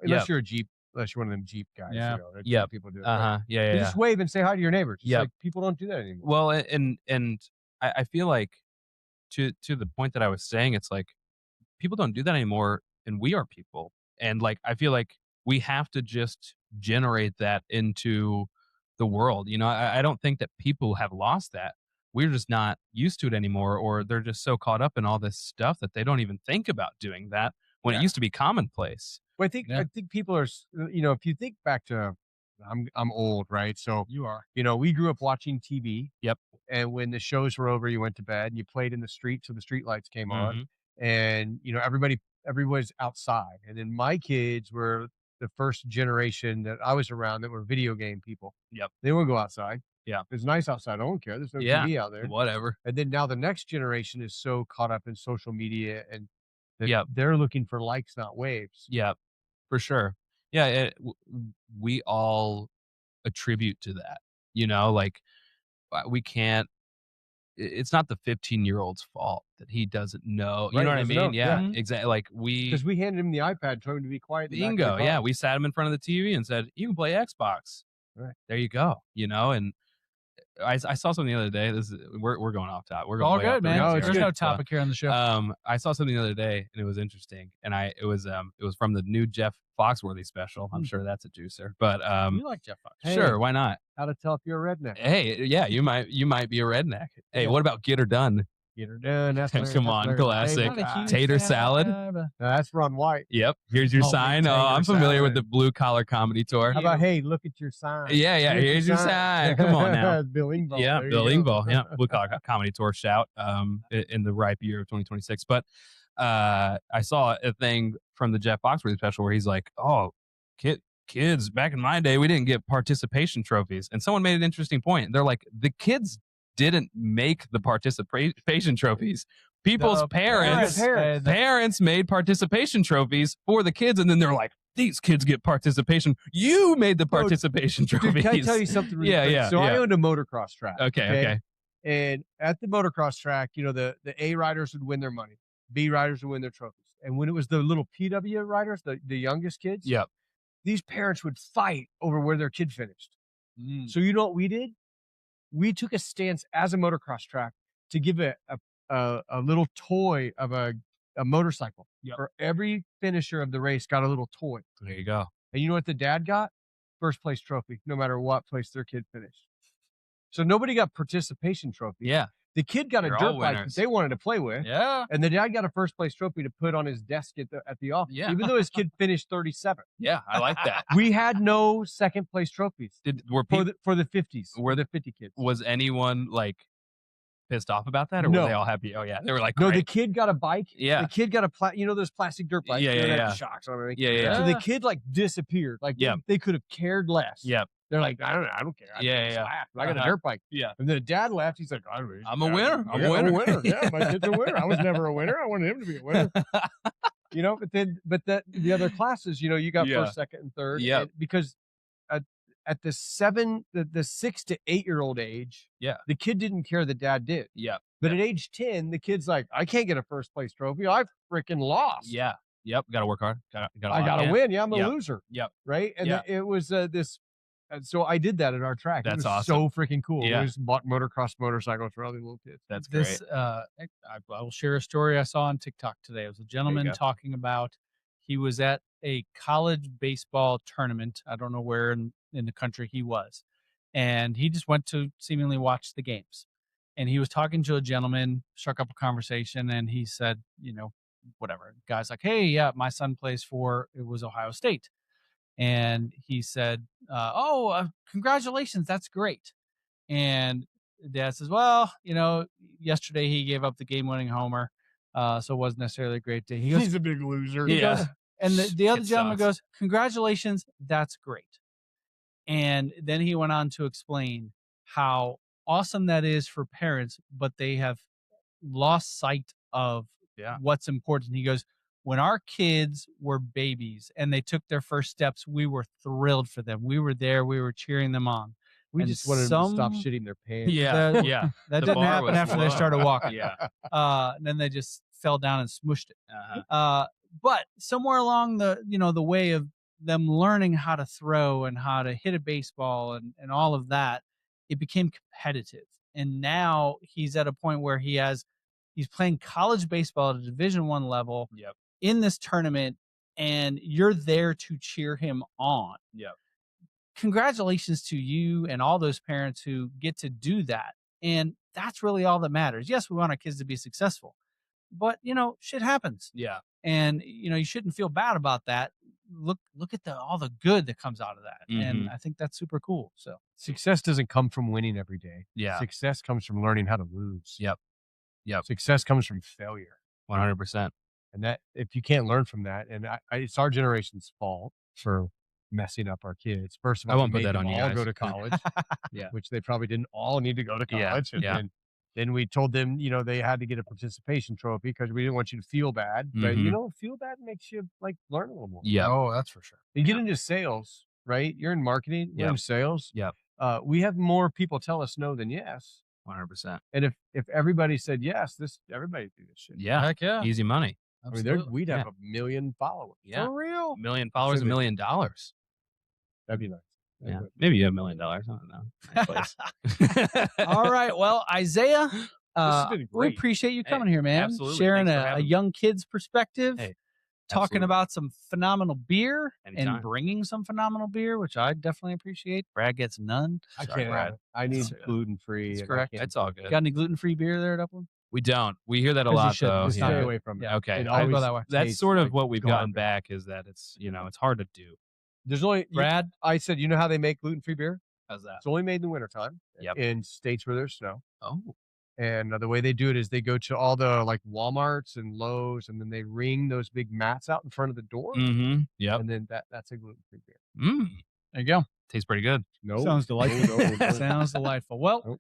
Speaker 3: unless you're a Jeep, unless you're one of them Jeep guys.
Speaker 2: Yeah.
Speaker 3: You know, that's
Speaker 1: Yep.
Speaker 3: what people do.
Speaker 1: Yeah,
Speaker 3: You
Speaker 1: yeah.
Speaker 3: just wave and say hi to your neighbors. It's
Speaker 1: Yep.
Speaker 3: like people don't do that anymore.
Speaker 1: Well, and I feel like to the point that I was saying, it's like people don't do that anymore, and we are people. And like I feel like we have to just generate that into the world. You know, I don't think that people have lost that. We're just not used to it anymore, or they're just so caught up in all this stuff that they don't even think about doing that when it used to be commonplace.
Speaker 3: Well, I think people are, you know, if you think back to, I'm old, right? So
Speaker 2: You are.
Speaker 3: you know, we grew up watching TV.
Speaker 1: Yep.
Speaker 3: And when the shows were over, you went to bed and you played in the street till the street lights came on.
Speaker 1: Mm-hmm.
Speaker 3: And you know, everybody's outside. And then my kids were the first generation that I was around that were video game people.
Speaker 1: Yep.
Speaker 3: They would go outside.
Speaker 1: Yeah.
Speaker 3: It's nice outside. I don't care. There's no
Speaker 1: Yeah.
Speaker 3: TV out there.
Speaker 1: Whatever.
Speaker 3: And then now the next generation is so caught up in social media and that
Speaker 1: Yep.
Speaker 3: they're looking for likes, not waves.
Speaker 1: Yeah, for sure. Yeah, we all attribute to that. You know, like we can't. It's not the 15-year-old's fault that he doesn't know. You
Speaker 3: Right,
Speaker 1: know what I
Speaker 3: doesn't
Speaker 1: mean?
Speaker 3: know.
Speaker 1: Yeah,
Speaker 2: Mhm.
Speaker 1: exactly. Like
Speaker 3: Because we handed him the iPad, told him to be quiet. in the back of the
Speaker 1: bingo.
Speaker 3: car.
Speaker 1: Yeah, we sat him in front of the TV and said, "You can play Xbox."
Speaker 3: Right.
Speaker 1: There you go. You know, and I saw something the other day. We're going off top. We're going
Speaker 2: All
Speaker 1: way off
Speaker 2: good,
Speaker 1: the
Speaker 2: man.
Speaker 1: rails
Speaker 3: No, it's
Speaker 1: here.
Speaker 2: There's no
Speaker 3: good.
Speaker 2: topic here on the show.
Speaker 1: I saw something the other day and it was interesting, and it was from the new Jeff Foxworthy special. I'm sure that's a juicer, but
Speaker 2: you like Jeff Fox.
Speaker 3: Hey.
Speaker 1: sure, why not?
Speaker 3: How to tell if you're a redneck.
Speaker 1: Hey, yeah, you might be a redneck. Hey,
Speaker 3: Yeah.
Speaker 1: what about Get Her Done?
Speaker 3: Get her done. That's Larry-
Speaker 1: Come
Speaker 3: that's
Speaker 1: on,
Speaker 3: Larry
Speaker 1: classic.
Speaker 3: David.
Speaker 2: Not a huge
Speaker 1: Tater
Speaker 2: fan of
Speaker 1: salad?
Speaker 2: that guy, but-
Speaker 3: No, that's Ron White.
Speaker 1: Yep, here's your
Speaker 2: Oh,
Speaker 1: sign. Oh,
Speaker 3: Tater
Speaker 1: I'm familiar with
Speaker 3: salad.
Speaker 1: the blue collar comedy tour.
Speaker 3: How about, hey, look at your sign.
Speaker 1: Yeah, here's your sign. Come on now.
Speaker 3: Bill Engvall.
Speaker 1: Yeah,
Speaker 3: There you
Speaker 1: Bill
Speaker 3: go.
Speaker 1: Engvall. Yeah, blue collar comedy tour shout in the ripe year of 2026. But I saw a thing from the Jeff Foxworthy special where he's like, "Oh, kids, back in my day, we didn't get participation trophies." And someone made an interesting point. They're like, the kids didn't make the participation trophies. People's
Speaker 2: The
Speaker 1: parents made participation trophies for the kids, and then they're like, "These kids get participation. You made the participation trophies."
Speaker 3: Dude, can I tell you something really quick?
Speaker 1: Yeah.
Speaker 3: So I owned a motocross track.
Speaker 1: Okay.
Speaker 3: And at the motocross track, you know, the A riders would win their money. B riders would win their trophies. And when it was the little PW riders, the youngest kids,
Speaker 1: Yep.
Speaker 3: these parents would fight over where their kid finished.
Speaker 2: Mm.
Speaker 3: So you know what we did? We took a stance as a motocross track to give a little toy of a motorcycle.
Speaker 1: Yep.
Speaker 3: For every finisher of the race got a little toy.
Speaker 1: There you go.
Speaker 3: And you know what the dad got? First place trophy, no matter what place their kid finished. So nobody got participation trophy.
Speaker 1: Yeah.
Speaker 3: The kid got
Speaker 1: They're
Speaker 3: a dirt
Speaker 1: all
Speaker 3: bike that
Speaker 1: winners.
Speaker 3: they wanted to play with.
Speaker 2: Yeah.
Speaker 3: And the dad got a first place trophy to put on his desk at the office.
Speaker 1: Yeah.
Speaker 3: Even though his kid finished 37th.
Speaker 1: Yeah, I like that.
Speaker 3: We had no second place trophies
Speaker 1: Were
Speaker 3: for
Speaker 1: people,
Speaker 3: the 50s.
Speaker 1: Were
Speaker 3: the 50 kids.
Speaker 1: was anyone like pissed off about that, or
Speaker 3: No.
Speaker 1: were they all happy? Oh yeah, they were like,
Speaker 3: No, the
Speaker 1: "Great."
Speaker 3: kid got a bike.
Speaker 1: Yeah.
Speaker 3: The kid got those plastic dirt bikes.
Speaker 1: Yeah,
Speaker 3: you
Speaker 1: yeah,
Speaker 3: don't have
Speaker 1: yeah.
Speaker 3: the shocks on everything.
Speaker 1: Yeah.
Speaker 3: So the kid like disappeared. Like
Speaker 1: Yeah.
Speaker 3: they could have cared less.
Speaker 1: Yep.
Speaker 3: They're like, I don't care. I
Speaker 1: Yeah,
Speaker 3: just
Speaker 1: yeah.
Speaker 3: laughed. I got a
Speaker 1: Uh-huh.
Speaker 3: dirt bike.
Speaker 1: Yeah.
Speaker 3: And then the dad left. He's like,
Speaker 1: I'm a winner. I'm a
Speaker 3: I'm
Speaker 1: winner.
Speaker 3: a winner. Yeah, my kid's a winner. I was never a winner. I wanted him to be a winner. You know, but the other classes, you know, you got
Speaker 1: Yeah.
Speaker 3: first, second, and third.
Speaker 1: Yep.
Speaker 3: And because at the 6 to 8 year old age,
Speaker 1: Yeah.
Speaker 3: the kid didn't care. The dad did.
Speaker 1: Yep.
Speaker 3: But at age 10, the kid's like, I can't get a first place trophy. I freaking lost.
Speaker 1: Yeah. Yep. Got to work hard.
Speaker 3: I gotta win. Yeah, I'm a
Speaker 1: Yep.
Speaker 3: loser.
Speaker 1: Yep.
Speaker 3: Right. And
Speaker 1: Yeah.
Speaker 3: it was this. And so I did that at our track.
Speaker 1: That's
Speaker 3: it was
Speaker 1: awesome.
Speaker 3: so freaking cool.
Speaker 1: Yeah.
Speaker 3: We just bought motocross motorcycles for all these little kids.
Speaker 1: That's
Speaker 2: This
Speaker 1: great.
Speaker 2: I will share a story I saw on TikTok today. It was a gentleman
Speaker 1: go.
Speaker 2: talking about he was at a college baseball tournament. I don't know where in the country he was, and he just went to seemingly watch the games. And he was talking to a gentleman, struck up a conversation, and he said, you know, whatever. The guy's like, "Hey, yeah, my son plays for it was Ohio State," and he said, congratulations, that's great. And dad says, "Well, you know, yesterday he gave up the game-winning homer, so it wasn't necessarily a great day." He goes,
Speaker 3: He's a big loser.
Speaker 2: he
Speaker 1: Yeah.
Speaker 2: goes- and the other
Speaker 1: It
Speaker 2: gentleman
Speaker 1: sucks.
Speaker 2: goes, "Congratulations, that's great." And then he went on to explain how awesome that is for parents, but they have lost sight of
Speaker 1: Yeah.
Speaker 2: what's important. He goes, "When our kids were babies and they took their first steps, we were thrilled for them. We were there. We were cheering them on.
Speaker 3: We
Speaker 2: And
Speaker 3: just wanted them to stop
Speaker 2: some-
Speaker 3: shitting their pants.
Speaker 1: Yeah.
Speaker 2: The-
Speaker 1: Yeah.
Speaker 2: That
Speaker 1: The
Speaker 2: didn't
Speaker 1: bar
Speaker 2: happen
Speaker 1: was
Speaker 2: after they
Speaker 1: low.
Speaker 2: started walking.
Speaker 1: Yeah.
Speaker 2: And then they just fell down and smushed it.
Speaker 1: Uh-huh.
Speaker 2: But somewhere along the way of them learning how to throw and how to hit a baseball and all of that, it became competitive. And now he's at a point where he's playing college baseball at a Division I level in this tournament, and you're there to cheer him on. Congratulations to you and all those parents who get to do that. And that's really all that matters. Yes, we want our kids to be successful, but shit happens. And you shouldn't feel bad about that. Look at all the good that comes out of that. And I think that's super cool. So
Speaker 3: Success doesn't come from winning every day. Success comes from learning how to lose. Success comes from failure.
Speaker 1: 100%.
Speaker 3: And that, if you can't learn from that, and it's our generation's fault for messing up our kids. First of all,
Speaker 1: I won't
Speaker 3: we
Speaker 1: put
Speaker 3: made
Speaker 1: that
Speaker 3: them
Speaker 1: on you
Speaker 3: all
Speaker 1: guys.
Speaker 3: go to college, which they probably didn't all need to go to
Speaker 1: Yeah,
Speaker 3: college. And then we told them, they had to get a participation trophy because we didn't want you to feel bad. But feel bad makes you learn a little more.
Speaker 2: Oh, that's for sure.
Speaker 3: You get into sales, right? You're in marketing, you're in sales. We have more people tell us no than yes.
Speaker 1: 100%.
Speaker 3: And if everybody said yes, everybody do this shit.
Speaker 1: Yeah.
Speaker 2: Heck yeah.
Speaker 1: Easy money.
Speaker 3: I mean, we'd have 1 million followers.
Speaker 1: Yeah.
Speaker 2: For real.
Speaker 1: 1 million followers, $1 million.
Speaker 3: That'd be nice.
Speaker 1: Yeah. Maybe you have $1 million. I don't know. Nice place.
Speaker 2: All right. Well, Isaiah,
Speaker 3: has been
Speaker 2: we
Speaker 3: great.
Speaker 2: appreciate you coming here, man.
Speaker 1: absolutely.
Speaker 2: Sharing
Speaker 1: Thanks for
Speaker 2: a
Speaker 1: having me.
Speaker 2: young kid's perspective.
Speaker 1: Hey,
Speaker 2: talking
Speaker 1: absolutely.
Speaker 2: about some phenomenal beer
Speaker 1: Anytime.
Speaker 2: and bringing some phenomenal beer, which I definitely appreciate. Brad gets none.
Speaker 3: I
Speaker 1: Sorry,
Speaker 3: can't
Speaker 1: Brad.
Speaker 3: have it. I need
Speaker 2: That's
Speaker 3: gluten free.
Speaker 2: That's correct.
Speaker 1: It's all good.
Speaker 2: Got any gluten-free beer there at Upland?
Speaker 1: We don't. We hear that a
Speaker 2: 'Cause you
Speaker 1: lot,
Speaker 2: should.
Speaker 1: though.
Speaker 2: Just
Speaker 3: Stay
Speaker 2: Yeah.
Speaker 3: away from it.
Speaker 2: Yeah.
Speaker 1: Okay.
Speaker 3: It
Speaker 2: I'll go
Speaker 3: always
Speaker 2: that way.
Speaker 1: That's
Speaker 3: tastes
Speaker 1: sort of
Speaker 3: like
Speaker 1: what we've gotten
Speaker 3: garbage.
Speaker 1: back is that it's, it's hard to do.
Speaker 3: There's only
Speaker 2: Brad,
Speaker 3: I said, you know how they make gluten free beer?
Speaker 2: how's that?
Speaker 3: It's only made in the wintertime.
Speaker 1: Yep.
Speaker 3: In states where there's snow.
Speaker 1: Oh.
Speaker 3: And the way they do it is they go to all the Walmarts and Lowe's, and then they ring those big mats out in front of the door.
Speaker 1: Mm-hmm. Yep.
Speaker 3: And then that's a gluten free beer.
Speaker 2: There you go.
Speaker 1: Tastes pretty good.
Speaker 3: No,
Speaker 2: Sounds delightful.
Speaker 3: no.
Speaker 2: Sounds delightful. Well,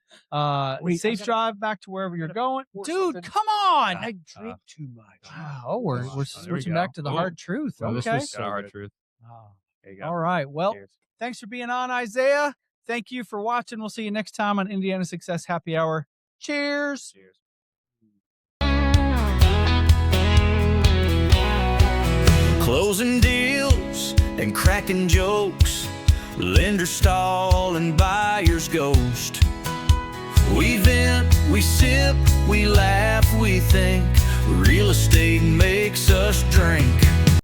Speaker 3: Wait,
Speaker 2: safe
Speaker 3: I
Speaker 2: drive back to wherever you're going.
Speaker 3: pour
Speaker 2: Dude,
Speaker 3: something.
Speaker 2: come on.
Speaker 3: I drink too much.
Speaker 2: Oh, we're
Speaker 1: there we
Speaker 2: switching
Speaker 1: go.
Speaker 2: back to the
Speaker 1: Oh.
Speaker 2: hard truth.
Speaker 3: Oh, this
Speaker 2: Okay.
Speaker 3: was
Speaker 1: Got a hard
Speaker 3: good.
Speaker 1: truth.
Speaker 2: Oh.
Speaker 3: There you go.
Speaker 2: All right. Well,
Speaker 3: Cheers.
Speaker 2: thanks for being on, Isaiah. Thank you for watching. We'll see you next time on Indiana Success Happy Hour. Cheers.
Speaker 1: Cheers.
Speaker 5: Closing deals and cracking jokes, lender stall and buyer's ghost. We vent, we sip, we laugh, we think. Real estate makes us drink.